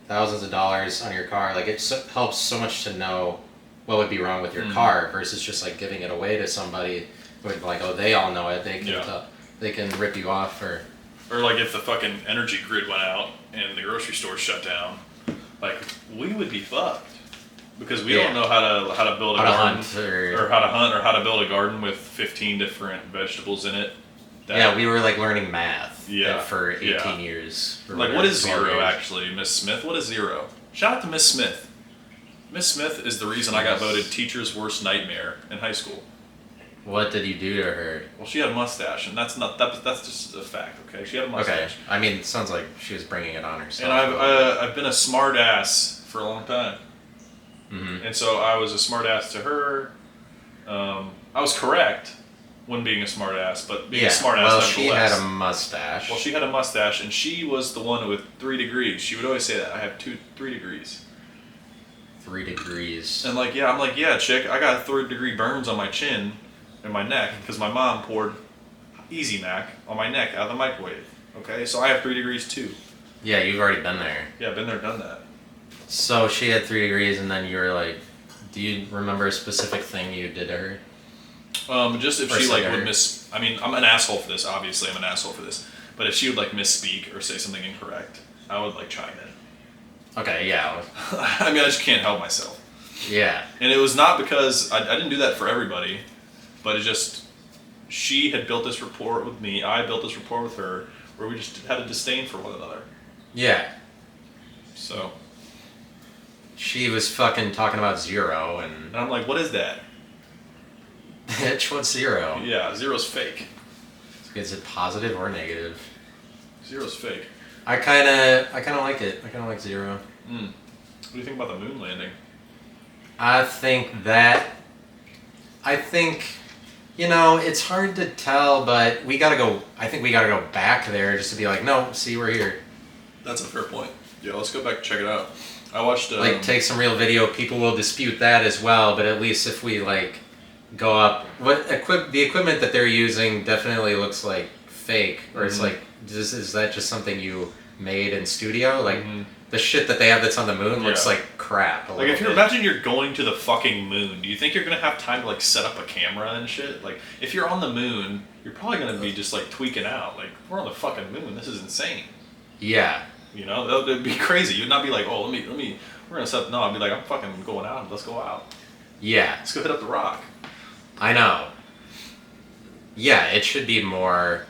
thousands of dollars on your car. Like it helps so much to know what would be wrong with your car versus just like giving it away to somebody who would like, oh, they all know it. They can rip you off or like if the fucking energy grid went out and the grocery store shut down, like we would be fucked because we don't know how to build a garden or how to hunt or how to build a garden with 15 different vegetables in it. We were like learning math for 18 years. Like what is zero actually, Miss Smith? What is zero? Shout out to Miss Smith. Miss Smith is the reason I got voted teacher's worst nightmare in high school. What did you do to her? Well, she had a mustache, and that's just a fact. Okay, she had a mustache. Okay, I mean, it sounds like she was bringing it on herself. And I've been a smart ass for a long time, and so I was a smart ass to her. I was correct when being a smart ass, but being a smart ass nevertheless. Well, she had a mustache. Well, she had a mustache, and she was the one with 3 degrees. She would always say that I have 3 degrees. 3 degrees. And I'm like, yeah, chick, I got 3rd-degree burns on my chin and my neck because my mom poured Easy Mac on my neck out of the microwave. Okay, so I have 3 degrees too. Yeah, you've already been there. Yeah, been there, done that. So she had 3 degrees, and then you were like, do you remember a specific thing you did to her? Just if Or she like singer. would I mean, I'm an asshole for this. Obviously, I'm an asshole for this. But if she would like misspeak or say something incorrect, I would like chime in. Okay, yeah. I mean, I just can't help myself. Yeah. And it was not because I didn't do that for everybody, but it just she had built this rapport with me. I built this rapport with her, where we just had a disdain for one another. Yeah. So. She was fucking talking about zero, And and I'm like, what is that? bitch, what's zero? Yeah, zero's fake. Is it positive or negative? Zero's fake. I kind of like it. I kind of like zero. What do you think about the moon landing? I think, it's hard to tell, but I think we gotta go back there just to be like, no, see, we're here. That's a fair point. Yeah, let's go back and check it out. I watched... Take some real video. People will dispute that as well, but at least if we, go up... The equipment that they're using definitely looks like fake, or it's like, is that just something you made in studio? The shit that they have that's on the moon looks like crap. Like, if you imagine you're going to the fucking moon, do you think you're gonna have time to, set up a camera and shit? Like, if you're on the moon, you're probably gonna be just, tweaking out. Like, we're on the fucking moon, this is insane. Yeah. You know, that'd be crazy. You'd not be like, oh, let me, we're gonna set, no, I'd be like, I'm fucking going out, let's go out. Yeah. Let's go hit up the rock. I know. Yeah, it should be more...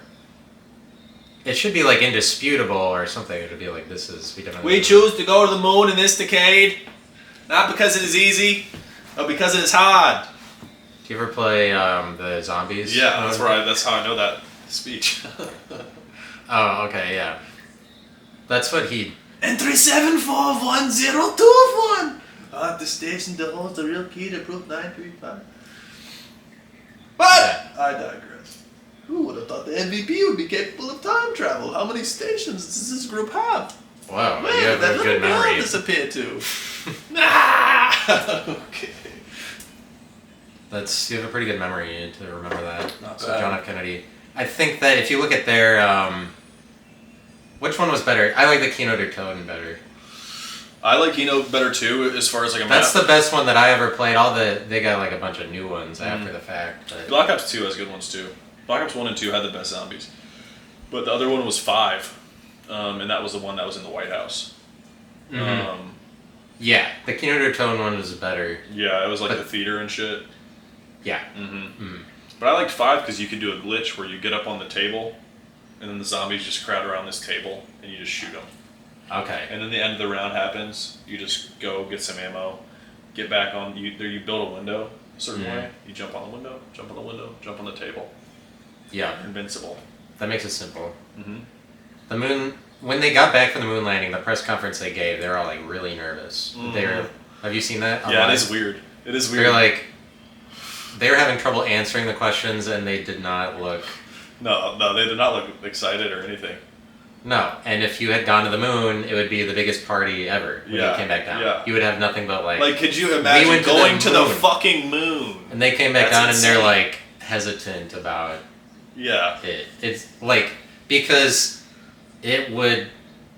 It should be, indisputable or something. It would be like, We choose to go to the moon in this decade, not because it is easy, but because it is hard. Do you ever play the zombies? Yeah, that's how I know that speech. Oh, okay, yeah. That's what he... Entry 7411021. At the station that holds the real key to proof 935. But I digress. Who would have thought the MVP would be capable of time travel? How many stations does this group have? Wow, Man, you have that a little good girl memory. disappeared too. Okay. You have a pretty good memory to remember that. Not So bad. John F. Kennedy. I think that if you look at their... which one was better? I like the Keynote or Toad better. I like Keynote better too, as far as a That's map. the best one that I ever played. They got a bunch of new ones after the fact. But... Black Ops 2 has good ones too. Black Ops 1 and 2 had the best zombies. But the other one was 5. And that was the one that was in the White House. Yeah, the Keynote or Toad one was better. Yeah, it was the theater and shit. Yeah. But I liked 5 because you could do a glitch where you get up on the table and then the zombies just crowd around this table and you just shoot them. Okay. And then the end of the round happens. You just go get some ammo, get back on. You build a window a certain way. You jump on the window, jump on the window, jump on the table. Yeah. You're invincible. That makes it simple. The moon... When they got back from the moon landing, the press conference they gave, they were all really nervous. Have you seen that? Yeah, online? it is weird. It is weird. They were having trouble answering the questions, and they did not look... No, they did not look excited or anything. No, and if you had gone to the moon, it would be the biggest party ever when you came back down. Yeah. You would have nothing but could you imagine went going to the moon. fucking moon? And they came back That's down insane. and they're hesitant about Yeah. it. It's because it would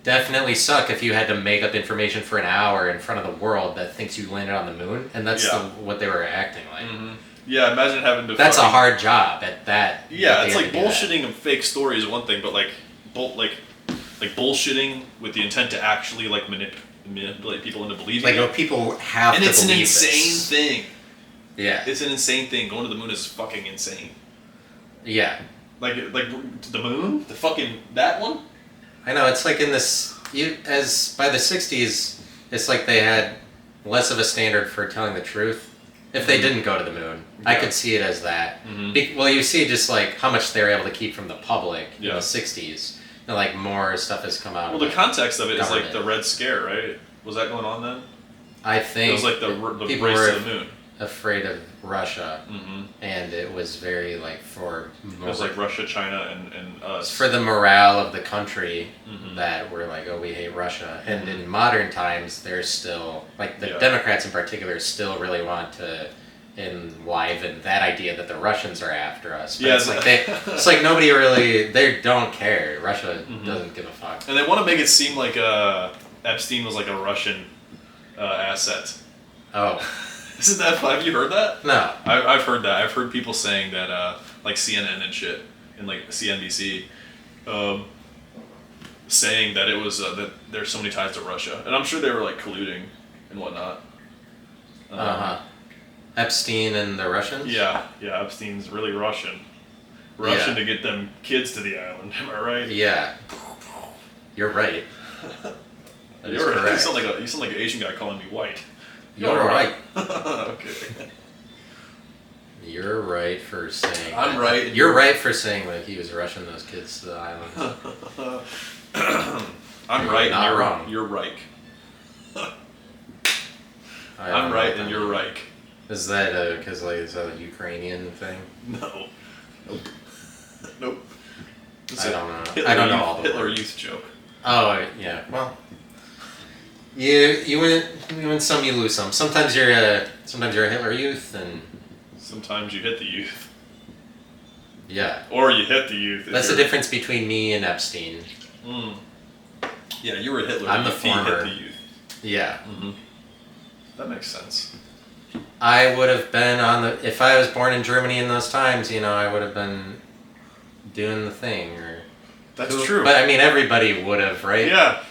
definitely suck if you had to make up information for an hour in front of the world that thinks you landed on the moon, and that's what they were acting like. Yeah, imagine having to. That's a hard job at that. Yeah, it's bullshitting a fake story is one thing, but bullshitting with the intent to actually manipulate people into believing it. People have And to it's an believe insane this. thing. Yeah. It's an insane thing. Going to the moon is fucking insane. Yeah. Like the moon, the fucking that one. I know, it's in this... by the 60s, it's they had less of a standard for telling the truth. If they didn't go to the moon, I could see it as that. You see just how much they were able to keep from the public in the 60s. And more stuff has come out. Well, the context of it is government. the Red Scare, right? Was that going on then? I think It was the people race were to the moon. afraid of Russia, and it was very for... It was Russia, China, and us. For the morale of the country that we're oh, we hate Russia. And in modern times, there's still, the Democrats in particular still really want to enliven that idea that the Russians are after us. But it's nobody really, they don't care. Russia doesn't give a fuck. And they want to make it seem like Epstein was a Russian asset. Oh. Isn't that fun? Have you heard that? No. I've heard that. I've heard people saying that, like CNN and shit, and like CNBC, saying that it was that there's so many ties to Russia, and I'm sure they were like colluding and whatnot. Epstein and the Russians? Yeah, Epstein's really Russian to get them kids to the island. Am I right? Yeah. You're right. You're right. You sound like an Asian guy calling me white. You're right. Okay. You're right for saying. I'm right. You're right for saying that he was rushing those kids to the island. I'm right. Not wrong. You're right. I'm right and you're right. Is that because is that a Ukrainian thing? No. Nope. I don't know. I don't know all the Hitler words. Youth joke. Oh yeah. Well, you win some, you lose some. Sometimes you're a Hitler Youth, and sometimes you hit the youth. Yeah. Or you hit the youth. That's the difference between me and Epstein. Mm. Yeah, you were Hitler. I'm the former. He hit the youth. Yeah. Mm-hmm. That makes sense. I would have been if I was born in Germany in those times, I would have been doing the thing. That's true. But I mean, everybody would have, right? Yeah.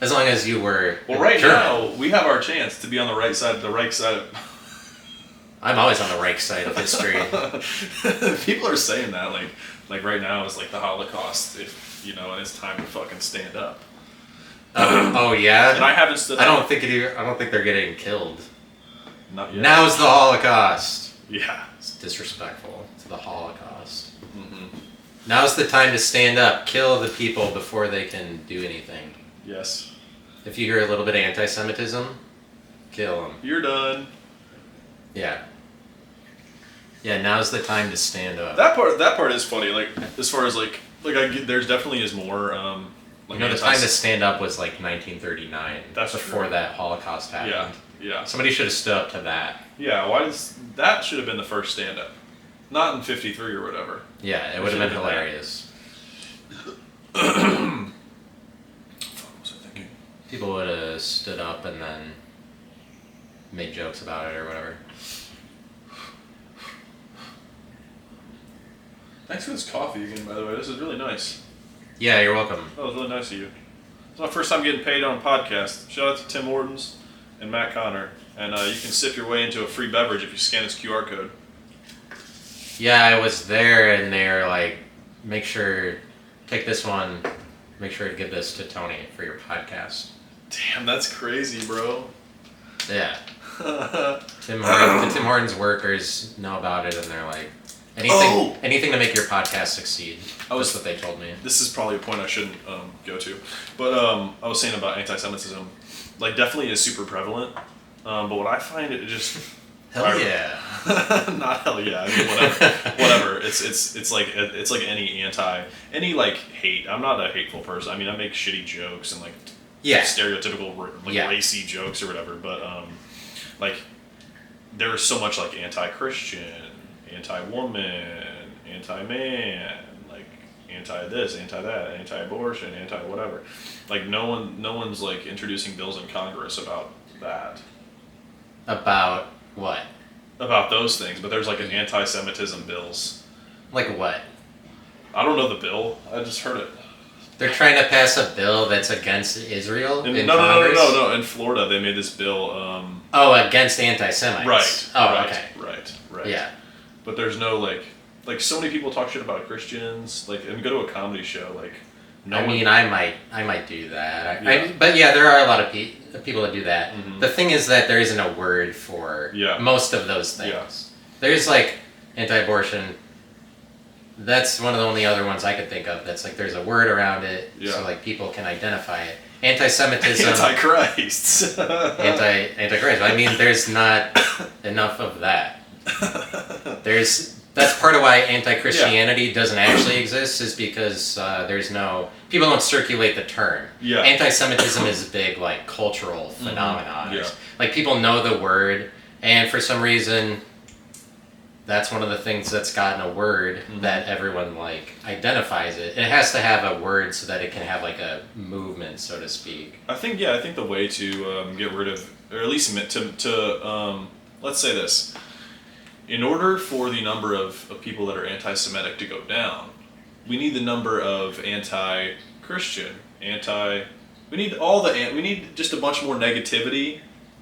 As long as you were. Well, right German. now we have our chance to be on the right side. I'm always on the right side of history. People are saying that, like right now is like the Holocaust, and it's time to fucking stand up. Oh yeah. And I haven't stood up. I don't think they're getting killed. Not yet. Now's the Holocaust. Yeah. It's disrespectful to the Holocaust. Mm-hmm. Now's the time to stand up, kill the people before they can do anything. Yes. If you hear a little bit of anti-Semitism, kill them. You're done. Yeah. Yeah, now's the time to stand up. That part is funny. Like as far as there's definitely is more. The time to stand up was like 1939. That's before true. That Holocaust happened. Yeah. Somebody should have stood up to that. Yeah. That should have been the first stand up, not in '53 or whatever. Yeah, it would have been hilarious. What was I thinking? People would have stood up and then made jokes about it or whatever. Thanks for this coffee again, by the way. This is really nice. Yeah, you're welcome. That was really nice of you. It's my first time getting paid on a podcast. Shout out to Tim Hortons and Matt Connor. And you can sip your way into a free beverage if you scan this QR code. Yeah, I was there and they were like, take this one, make sure to give this to Tony for your podcast. Damn, that's crazy, bro. Yeah. The Tim Hortons workers know about it and they're like, anything to make your podcast succeed. That's what they told me. This is probably a point I shouldn't go to. But I was saying about anti-Semitism, definitely is super prevalent. But what I find it just... Hell yeah. Not hell yeah. I mean, whatever. It's like any hate. I'm not a hateful person. I mean, I make shitty jokes and stereotypical racy jokes or whatever. But there's so much anti-Christian, anti-woman, anti-man, anti-this, anti-that, anti-abortion, anti-whatever. No one's introducing bills in Congress about that. About what? About those things, but there's an anti-Semitism bills. Like what? I don't know the bill. I just heard it. They're trying to pass a bill that's against Israel in no, Congress? No. In Florida, they made this bill. Against anti-Semites. Right. Oh, right, okay. Right. Yeah. But there's no so many people talk shit about Christians. And go to a comedy show. I might do that. Yeah. But yeah, there are a lot of people that do that. Mm-hmm. The thing is that there isn't a word for most of those things. Yeah. There's anti-abortion. That's one of the only other ones I could think of. That's there's a word around it, so people can identify it. Anti-Semitism. Antichrist. Antichrist. I mean, there's not enough of that. That's part of why anti-Christianity doesn't actually exist, is because people don't circulate the term. Yeah. Anti-Semitism is a big cultural phenomenon. Yeah. People know the word, and for some reason, that's one of the things that's gotten a word that everyone identifies it. It has to have a word so that it can have a movement, so to speak. I think the way to get rid of, or at least to let's say this. In order for the number of people that are anti-Semitic to go down, we need the number of anti-Christian, we need just a bunch more negativity,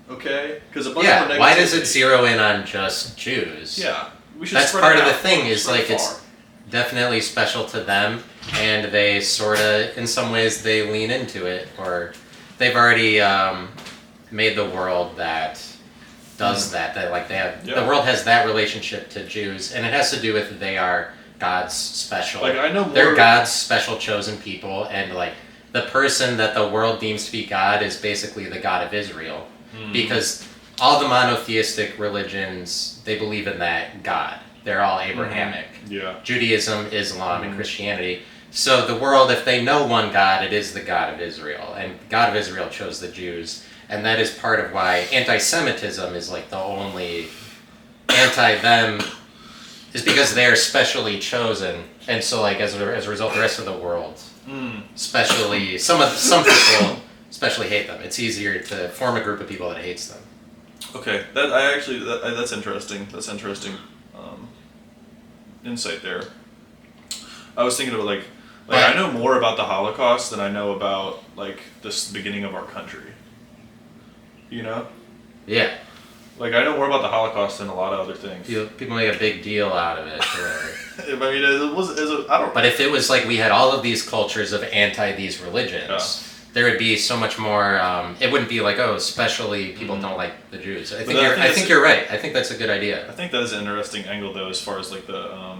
okay? Because a bunch more negativity. Why does it zero in on just Jews? Yeah, we should. That's spread part it of the out, thing. Is spread like it it's far. definitely special to them, and they sort of, in some ways, they lean into it, or they've already made the world that does that. That like they have the world has that relationship to Jews, and it has to do with they are God's special. Like I know more. They're God's special chosen people, and like the person that the world deems to be God is basically the God of Israel, because all the monotheistic religions, they believe in that God. They're all Abrahamic. Yeah. Judaism, Islam, and Christianity. So the world, if they know one God, it is the God of Israel, and God of Israel chose the Jews, and that is part of why anti-Semitism is like the only anti-them, is because they are specially chosen, and so like as a result, the rest of the world, especially some people, especially hate them. It's easier to form a group of people that hates them. Okay, that's interesting. That's interesting insight there. I was thinking about like I know more about the Holocaust than I know about like the beginning of our country. You know? Yeah. Like I know more about the Holocaust than a lot of other things. People make a big deal out of it. I mean, I don't. But if it was like we had all of these cultures of anti these religions, there would be so much more. It wouldn't be like, oh, especially people don't like the Jews. I think you're right. I think that's a good idea. I think that is an interesting angle, though, as far as like the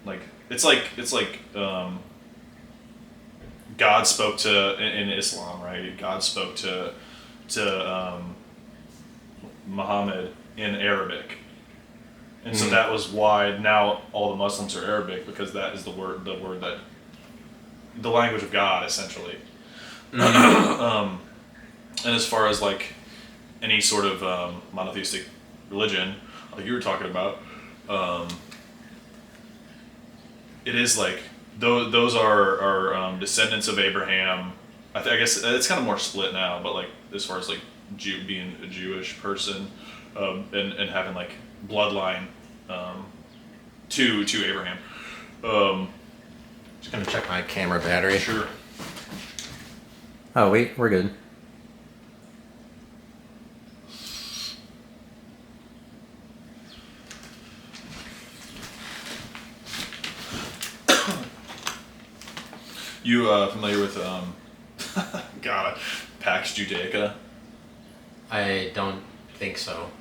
like it's like God spoke to in Islam, right? God spoke to Muhammad in Arabic. And so that was why now all the Muslims are Arabic, because that is the word that the language of God, essentially. And as far as like any sort of monotheistic religion, like you were talking about, it is like those are descendants of Abraham. I guess it's kind of more split now, but like as far as like being a Jewish person and having like bloodline to Abraham. Just gonna check my camera battery. Sure. Oh wait, we're good. You familiar with Pax Judaica? I don't think so.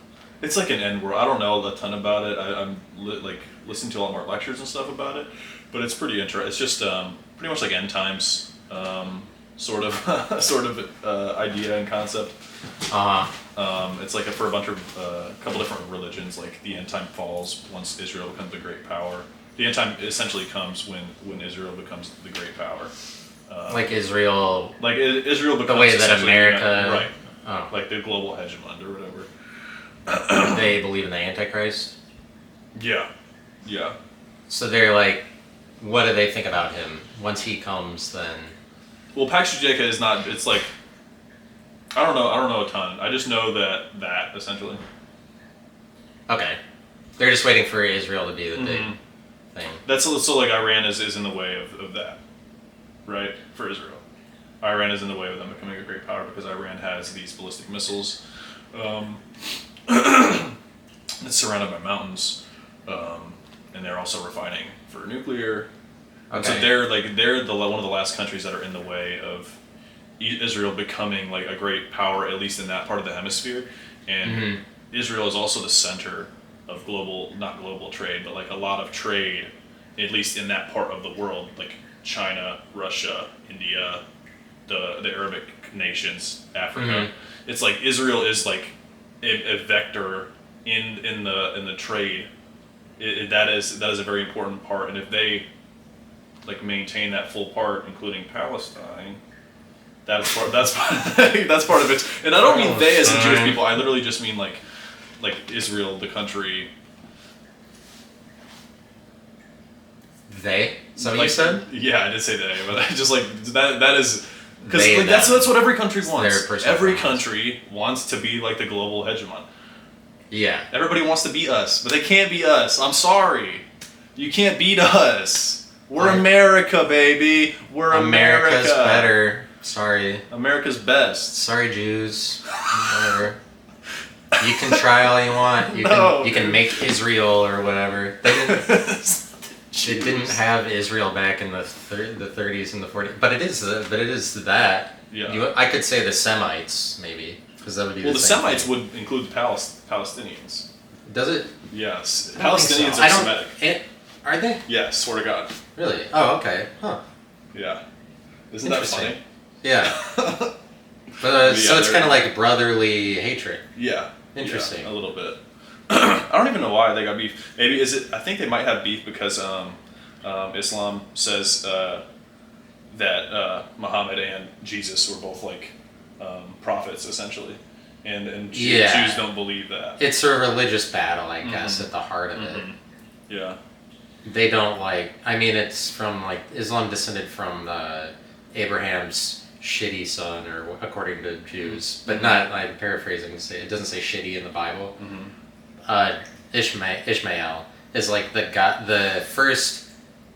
It's like an N word. I don't know a ton about it. I'm like listening to a lot more lectures and stuff about it, but it's pretty interesting. It's just pretty much like end times sort of idea and concept. It's like for a bunch of couple different religions. Like the end time falls once Israel becomes a great power. The end time essentially comes when Israel becomes the great power. Like Israel. Like Israel becomes the way that America. Right. Oh. Like the global hegemon or whatever. They believe in the Antichrist? Yeah. Yeah. So they're like, what do they think about him? Once he comes, then... Well, Pax Judaica is not, it's like, I don't know a ton. I just know that essentially. Okay. They're just waiting for Israel to be the big thing. That's so like Iran is in the way of that, right? For Israel. Iran is in the way of them becoming a great power because Iran has these ballistic missiles. It's surrounded by mountains, and they're also refining for nuclear. Okay. So they're one of the last countries that are in the way of Israel becoming like a great power, at least in that part of the hemisphere. And Israel is also the center of not global trade, but like a lot of trade, at least in that part of the world, like China, Russia, India, the Arabic nations, Africa. It's like Israel is like a vector in the trade. That is a very important part, and if they like maintain that full part, including Palestine, that's part of it. And I don't mean they as in Jewish people. I literally just mean like Israel, the country. They? So like, you said? Yeah, I did say they, but I just like that is because like, that's what every country wants. Every country wants to be like the global hegemon. Yeah. Everybody wants to beat us, but they can't beat us. I'm sorry. You can't beat us. We're America, baby. We're America's America. better. Sorry. America's best. Sorry, Jews. Whatever. You can try all you want. You can make Israel or whatever. They didn't have Israel back in the 30s and the 40s, but it is that. Yeah. I could say the Semites maybe, because that would be the same Semites thing. would include the Palestinians. Does it? Yes. I don't think Palestinians so. are Semitic. Are they? Yeah, swear to God. Really? Oh, okay. Huh. Yeah. Isn't that funny? Yeah. But, so it's kind of like brotherly hatred. Yeah. Interesting. Yeah, a little bit. I don't even know why they got beef. Maybe I think they might have beef because Islam says that Muhammad and Jesus were both like prophets essentially, and Jews don't believe that. It's a religious battle, I guess, at the heart of it. Yeah. They don't like. I mean, it's from like Islam descended from Abraham's shitty son, or according to Jews, but not. I'm paraphrasing. It doesn't say shitty in the Bible. Ishmael is like the first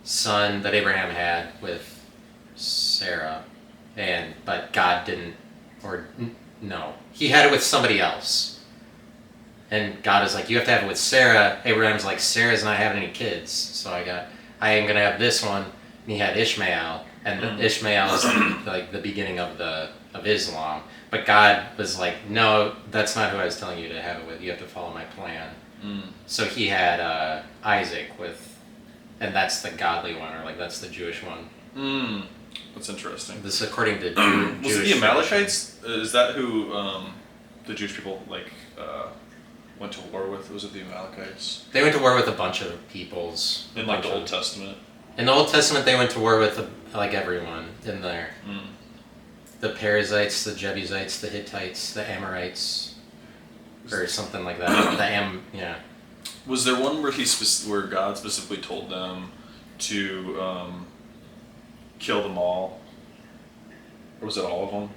son that Abraham had with Sarah, but God didn't, no, he had it with somebody else, and God is like, you have to have it with Sarah. Abraham's like, Sarah's not having any kids, so I am gonna have this one, and he had Ishmael, and Ishmael is like the beginning of Islam, but God was like, no, that's not who I was telling you to have it with. You have to follow my plan. So he had Isaac and that's the godly one, or like that's the Jewish one. That's interesting. This is according to Was Jewish. it the Amalekites? Is that who the Jewish people went to war with? Was it the Amalekites? They went to war with a bunch of peoples. In the Old Testament? In the Old Testament, they went to war with like everyone in there. The Perizzites, the Jebusites, the Hittites, the Amorites, or something like that. Yeah. Was there one where God specifically told them to kill them all, or was it all of them,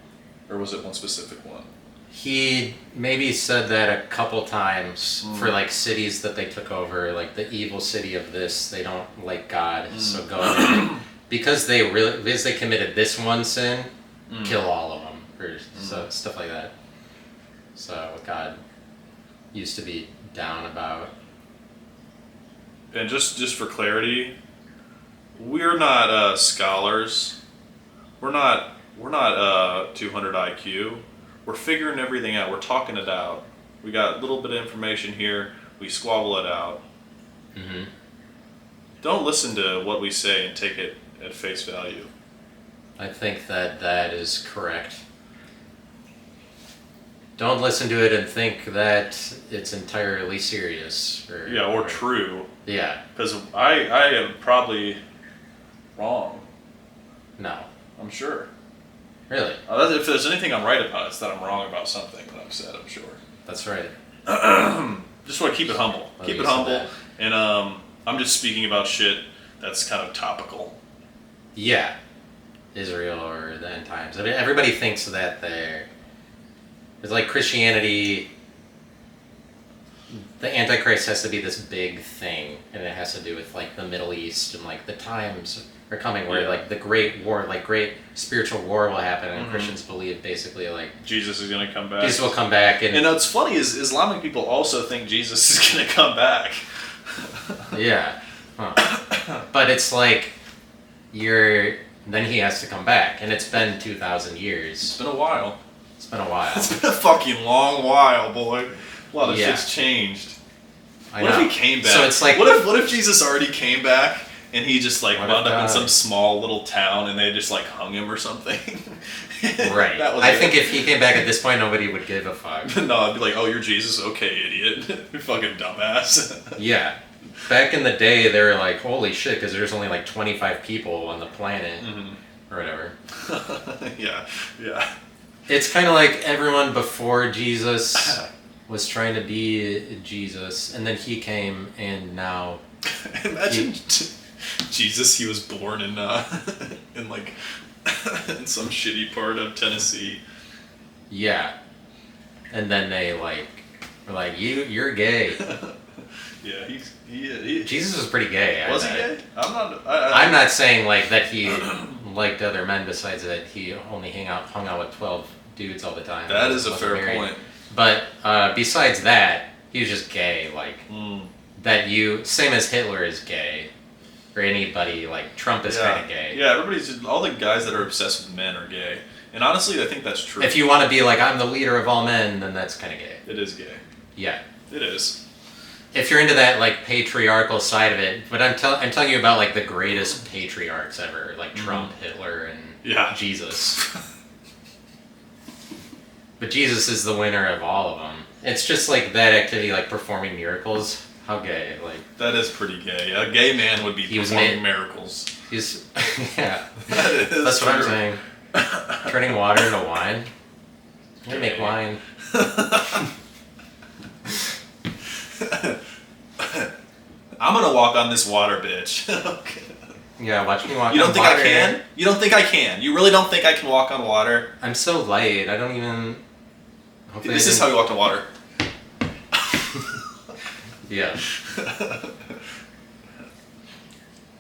or was it one specific one? He maybe said that a couple times for like cities that they took over, like the evil city of this. They don't like God, so go in. because they committed this one sin, kill all of them, or stuff like that. So God used to be down about. And just for clarity, we're not scholars. We're not 200 IQ. We're figuring everything out. We're talking it out. We got a little bit of information here. We squabble it out. Don't listen to what we say and take it at face value. I think that is correct. Don't listen to it and think that it's entirely serious. Or true. Yeah. Because I am probably wrong. No. I'm sure. Really? If there's anything I'm right about, it's that I'm wrong about something that I've said, I'm sure. That's right. Just want to keep it humble. Keep it humble. And I'm just speaking about shit that's kind of topical. Yeah. Israel or the end times. I mean, everybody thinks that it's like Christianity. The Antichrist has to be this big thing, and it has to do with like the Middle East and like the times are coming where like the great war, like great spiritual war will happen, and Christians believe basically like Jesus is going to come back. Jesus will come back, and what's funny is Islamic people also think Jesus is going to come back. Yeah, but it's like then he has to come back, and it's been 2,000 years. It's been a while. It's been a while. It's been a fucking long while, boy. A lot of shit's changed. I What know. if he came back? So it's like, what if Jesus already came back and he just like What wound if up in God- some small little town and they just like hung him or something? Right. That was I it. think if he came back at this point, nobody would give a fuck. No, I'd be like, oh, you're Jesus? Okay, idiot. You fucking dumbass. Yeah. Back in the day, they were like, holy shit, because there's only like 25 people on the planet, or whatever. Yeah. It's kind of like everyone before Jesus was trying to be Jesus, and then he came, and now... Imagine Jesus, he was born in like in some shitty part of Tennessee. Yeah. And then they like We're like, you're gay. Yeah, he Jesus was pretty gay. was he gay? I'm not. I'm not saying like that he liked other men. Besides that, he only hung out with 12 dudes all the time. That is a Wasn't fair married. point. But besides that, he was just gay. Like same as Hitler is gay, or anybody like Trump is kind of gay. Yeah, all the guys that are obsessed with men are gay, and honestly, I think that's true. If you want to be like I'm the leader of all men, then that's kind of gay. It is gay. Yeah. It is. If you're into that like patriarchal side of it, but I'm telling you about like the greatest patriarchs ever, like Trump, Hitler, and Jesus. But Jesus is the winner of all of them. It's just like that activity, like performing miracles. How gay? Like that is pretty gay. A gay man would be performing miracles. He's yeah. That's what I'm saying. Turning water into wine. I'm gonna make wine. I'm gonna walk on this water, bitch. Okay. Yeah, watch me walk. You don't on think water. I can? You don't think I can? You really don't think I can walk on water? I'm so light. I don't even. This is how you walk on water. Yeah.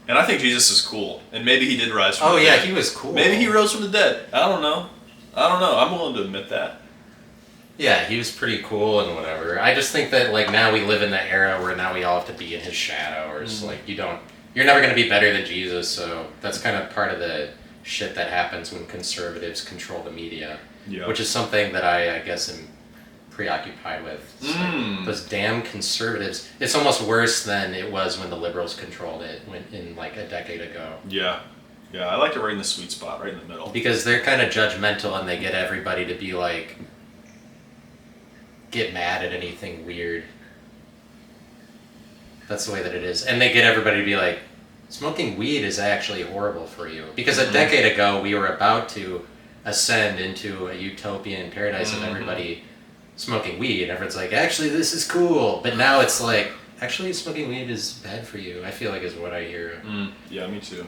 And I think Jesus is cool, and maybe he did rise from. Oh the yeah, dead. he was cool. Maybe he rose from the dead. I don't know. I'm willing to admit that. Yeah, he was pretty cool and whatever. I just think that like now we live in the era where now we all have to be in his shadow, or it's like you're never gonna be better than Jesus. So that's kind of part of the shit that happens when conservatives control the media, which is something that I guess am preoccupied with. Like, those damn conservatives. It's almost worse than it was when the liberals controlled it in like a decade ago. Yeah, I like it right in the sweet spot, right in the middle. Because they're kind of judgmental and they get everybody to be like. Get mad at anything weird. That's the way that it is. And they get everybody to be like, smoking weed is actually horrible for you. Because a decade ago, we were about to ascend into a utopian paradise of everybody smoking weed. And everyone's like, actually, this is cool. But now it's like, actually, smoking weed is bad for you, I feel like is what I hear. Yeah, me too.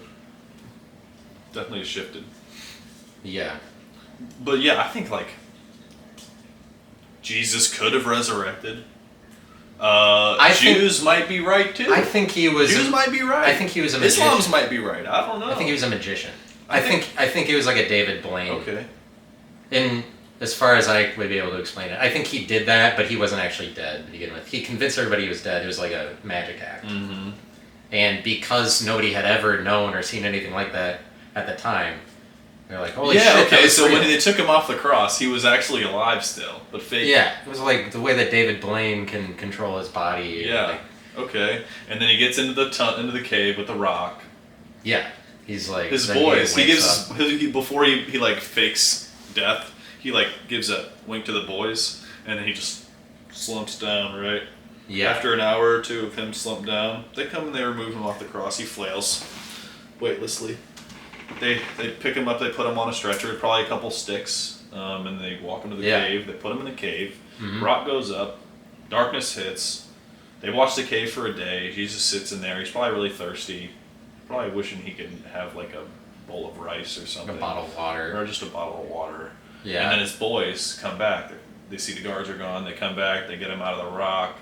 Definitely shifted. Yeah. But yeah, I think like, Jesus could have resurrected. Jews might be right too. I think he was. Jews might be right. I think he was a magician. Islam's might be right. I don't know. I think he was a magician. I think he was like a David Blaine. Okay. In as far as I would be able to explain it, I think he did that, but he wasn't actually dead to begin with. He convinced everybody he was dead. It was like a magic act. Mm-hmm. And because nobody had ever known or seen anything like that at the time. They're like, holy shit. Okay, so when they took him off the cross, he was actually alive still, but fake. Yeah, it was like the way that David Blaine can control his body. Yeah. Like, okay, and then he gets into the cave with the rock. Yeah, he's like his boys. He gives before he like fakes death. He like gives a wink to the boys, and then he just slumps down. Right. Yeah. After an hour or two of him slumped down, they come and they remove him off the cross. He flails weightlessly. They pick him up, they put him on a stretcher, probably a couple sticks, and they walk him to the cave. They put him in the cave. Rock goes up. Darkness hits. They watch the cave for a day. Jesus sits in there. He's probably really thirsty. Probably wishing he could have like a bowl of rice or something. A bottle of water. Or just a bottle of water. Yeah. And then his boys come back. They see the guards are gone. They come back. They get him out of the rock.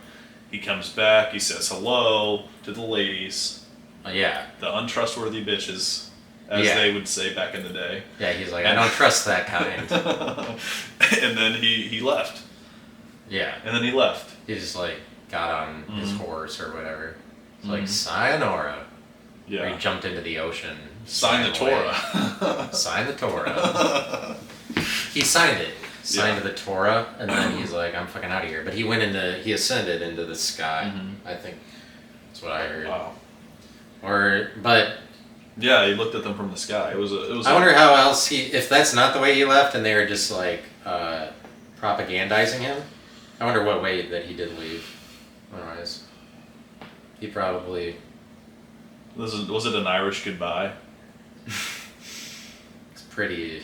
He comes back. He says hello to the ladies. Yeah. The untrustworthy bitches. As they would say back in the day. Yeah, he's like, I don't trust that kind. And then he left. Yeah. And then he left. He just like got on his horse or whatever. It's like, sayonara. Yeah. Or he jumped into the ocean. Sign the Torah. Sign the Torah. He signed it. Signed the Torah, and then he's like, I'm fucking out of here. But he ascended into the sky. I think that's what I heard. Wow. But yeah, he looked at them from the sky. It was. I wonder how else if that's not the way he left, and they were just like propagandizing him. I wonder what way that he did leave. Otherwise, he probably. Was it an Irish goodbye? It's pretty.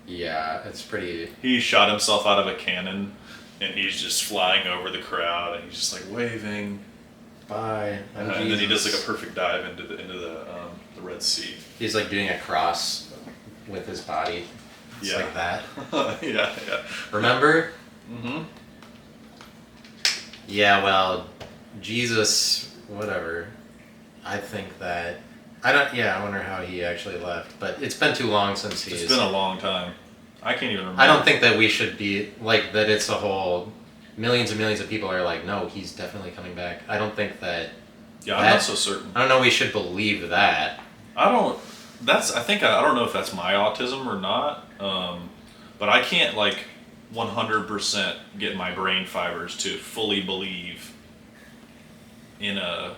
Yeah, it's pretty. He shot himself out of a cannon, and he's just flying over the crowd, and he's just like waving. Bye. And then he does like a perfect dive into the Red Sea. He's like doing a cross with his body. It's like that. Yeah. Remember? Yeah, well, Jesus, whatever. I think that I don't. Yeah, I wonder how he actually left. But it's been too long since he's. It's been a long time. I can't even remember. I don't think that we should be like that. It's a whole millions and millions of people are like, no, he's definitely coming back. I don't think that. Yeah, I'm not so certain. I don't know. We should believe that. I don't. I don't know if that's my autism or not. But I can't like 100% get my brain fibers to fully believe in a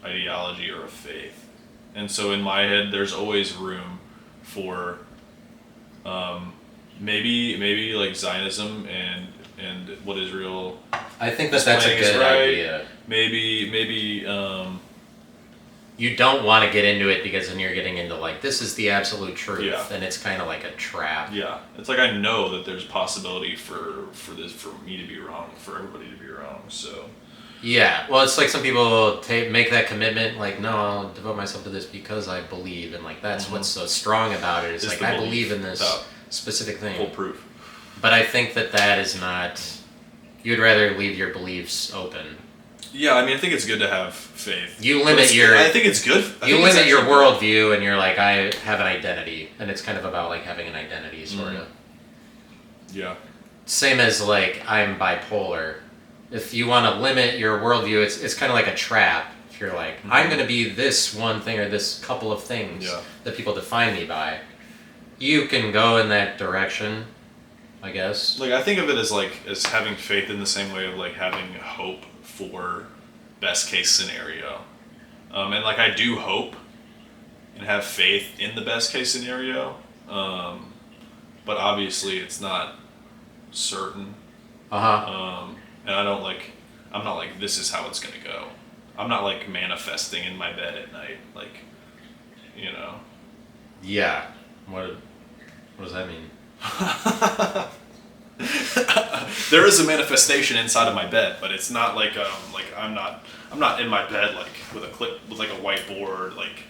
ideology or a faith. And so in my head, there's always room for maybe like Zionism and what Israel. I think that's a good idea. Maybe you don't want to get into it because then you're getting into like this is the absolute truth, Yeah. and it's kind of like a trap. yeah. It's like I know that there's possibility for me to be wrong, for everybody to be wrong. So Yeah, well, it's like some people make that commitment, like, no, I'll devote myself to this because I believe, and like that's what's so strong about it. It's like the I belief believe in this without specific thing. full proof. But I think that is not. You'd rather leave your beliefs open. Yeah, I mean, I think it's good to have faith. You limit your. I think it's good. You limit your worldview, and you're like, I have an identity, and it's kind of about like having an identity, sort of. Yeah. Same as like I'm bipolar. If you want to limit your worldview, it's kind of like a trap. If you're like, I'm going to be this one thing or this couple of things that people define me by, you can go in that direction, I guess. Like I think of it as having faith in the same way of like having hope for best case scenario, and like I do hope and have faith in the best case scenario, but obviously it's not certain. And I'm not like this is how it's gonna go. I'm not like manifesting in my bed at night, like, you know. Yeah. What does that mean? There is a manifestation inside of my bed, but it's not like I'm not in my bed like with like a whiteboard like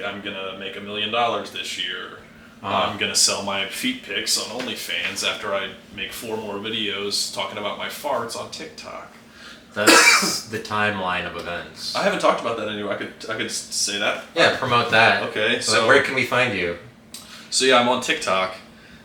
I'm gonna make $1 million this year. I'm gonna sell my feet pics on OnlyFans after I make 4 more videos talking about my farts on TikTok. That's the timeline of events. I haven't talked about that anywhere. I could say that. Yeah, promote that. Okay, so where can we find you? So yeah, I'm on TikTok,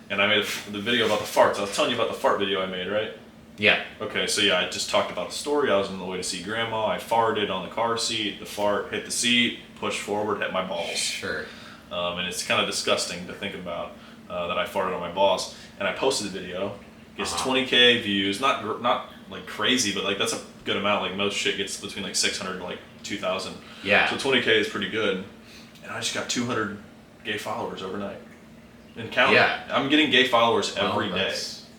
and I made the video about the farts. I was telling you about the fart video I made, right? Yeah. Okay, so yeah, I just talked about the story. I was on the way to see Grandma. I farted on the car seat. The fart hit the seat, pushed forward, hit my balls. Sure. And it's kind of disgusting to think about that I farted on my balls. And I posted the video. Gets 20K views. Not like crazy, but like that's a good amount. Like most shit gets between like 600 to like 2,000. Yeah. So 20K is pretty good. And I just got 200 gay followers overnight. And counting. Yeah. I'm getting gay followers every day.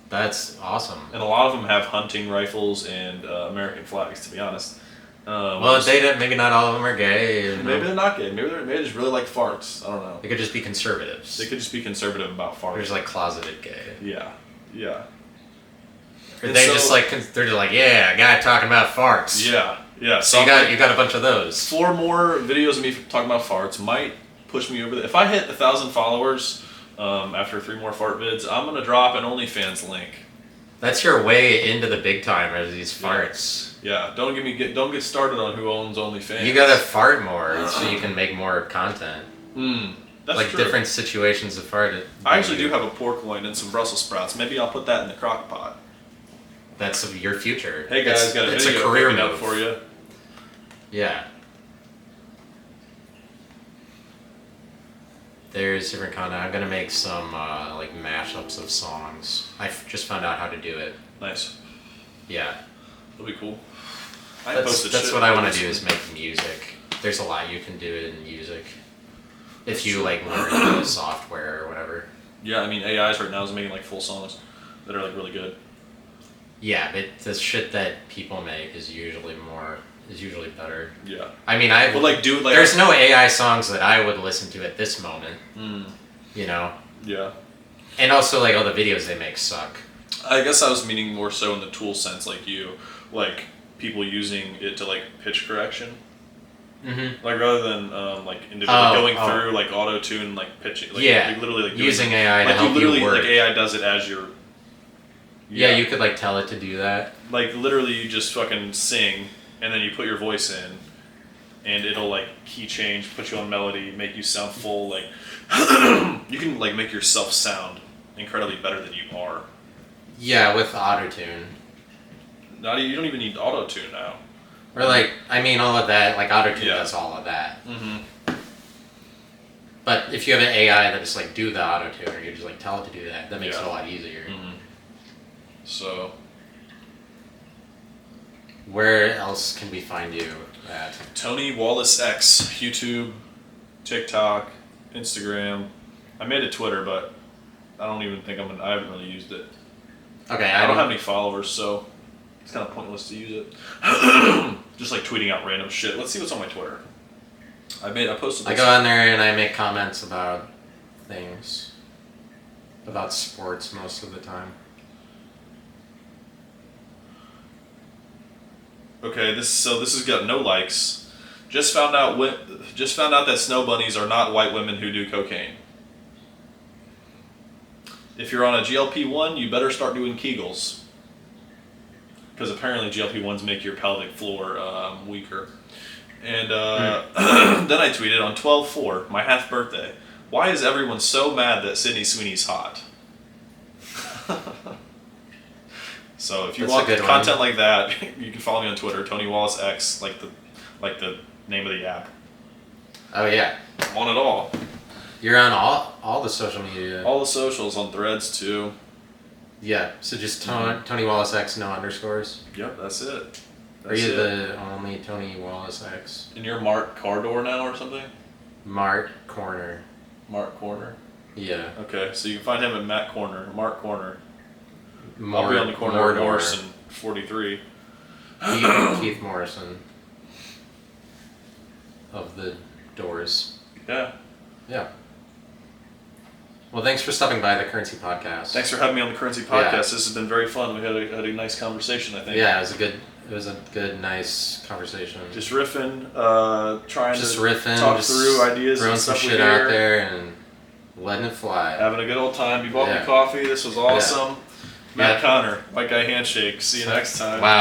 That's awesome. And a lot of them have hunting rifles and American flags, to be honest. Well, maybe not all of them are gay. Maybe they're not gay. Maybe they just really like farts. I don't know. They could just be conservatives. They could just be conservative about farts. They're just like closeted gay. Yeah. Yeah. Or they just like they're just like, yeah, a guy talking about farts. Yeah. Yeah. So you got a bunch of those. 4 more videos of me talking about farts might push me over there. If I hit 1,000 followers after 3 more fart vids, I'm gonna drop an OnlyFans link. That's your way into the big time, are these farts. Yeah, don't get started on who owns OnlyFans. You gotta fart more so you can make more content. That's like true. different situations of farting. I actually do have a pork loin and some Brussels sprouts. Maybe I'll put that in the crock pot. That's your future. Hey guys, got a it's video a career cooking up move for you. Yeah. There's different content. I'm gonna make some like mashups of songs. I just found out how to do it. Nice. Yeah. That'll be cool. That's what I want to do is make music. There's a lot you can do in music if you like learn the software or whatever. Yeah, I mean AIs right now is making like full songs that are like really good. Yeah, but the shit that people make is usually better. Yeah. I mean, there's no AI songs that I would listen to at this moment. You know. Yeah. And also, like all the videos they make suck. I guess I was meaning more so in the tool sense, like like people using it to like pitch correction. Like rather than like individually going through like auto tune like pitching. Like, yeah. like literally like using AI to help you work. Like AI does it as you're Yeah, you could like tell it to do that. Like literally, you just fucking sing, and then you put your voice in, and it'll like key change, put you on melody, make you sound full. Like you can like make yourself sound incredibly better than you are. Yeah, with auto-tune. You don't even need auto tune now. Or like, I mean, all of that, like auto-tune Yeah. does all of that. Mm-hmm. But if you have an AI that just like do the auto-tune, or you just like tell it to do that, that makes Yeah. it a lot easier. Mm-hmm. So, Where else can we find you at? Tony Wallace X, YouTube, TikTok, Instagram. I made a Twitter, but I don't even think I haven't really used it. Okay, I don't have any followers, so it's kind of pointless to use it. Just like tweeting out random shit. Let's see what's on my Twitter. I posted I this. go on there and I make comments about things. About sports most of the time. Okay, this has got no likes. Just found out that snow bunnies are not white women who do cocaine. If you're on a GLP-1, you better start doing Kegels. Because apparently GLP-1s make your pelvic floor weaker. And then I tweeted on 12/4, my half birthday, why is everyone so mad that Sydney Sweeney's hot? So if you want content like that, you can follow me on Twitter, Tony Wallace X, like the name of the app. Oh yeah. I'm on it all. You're on all the social media. All the socials, on Threads too. Yeah, so just Tony Wallace X, no underscores. Yep, that's it. Are you the only Tony Wallace X? And you're Mark Cardor now or something? Mart Corner. Mark Corner? Yeah. Okay, so you can find him at Matt Corner, Mark Corner. I'll I'll be on the corner of Morse and 43. Keith Morrison. Of the Doors. Yeah. Yeah. Well, thanks for stopping by the Currency Podcast. Thanks for having me on the Currency Podcast. Yeah. This has been very fun. We had a nice conversation, I think. Yeah, it was a good, nice conversation. Just riffing, trying to talk through ideas throwing and some stuff shit we out hear. there and letting it fly. Having a good old time. You bought Yeah. me coffee. This was awesome. Matt Yeah. Connor, White Guy Handshake. See you next time. Wow.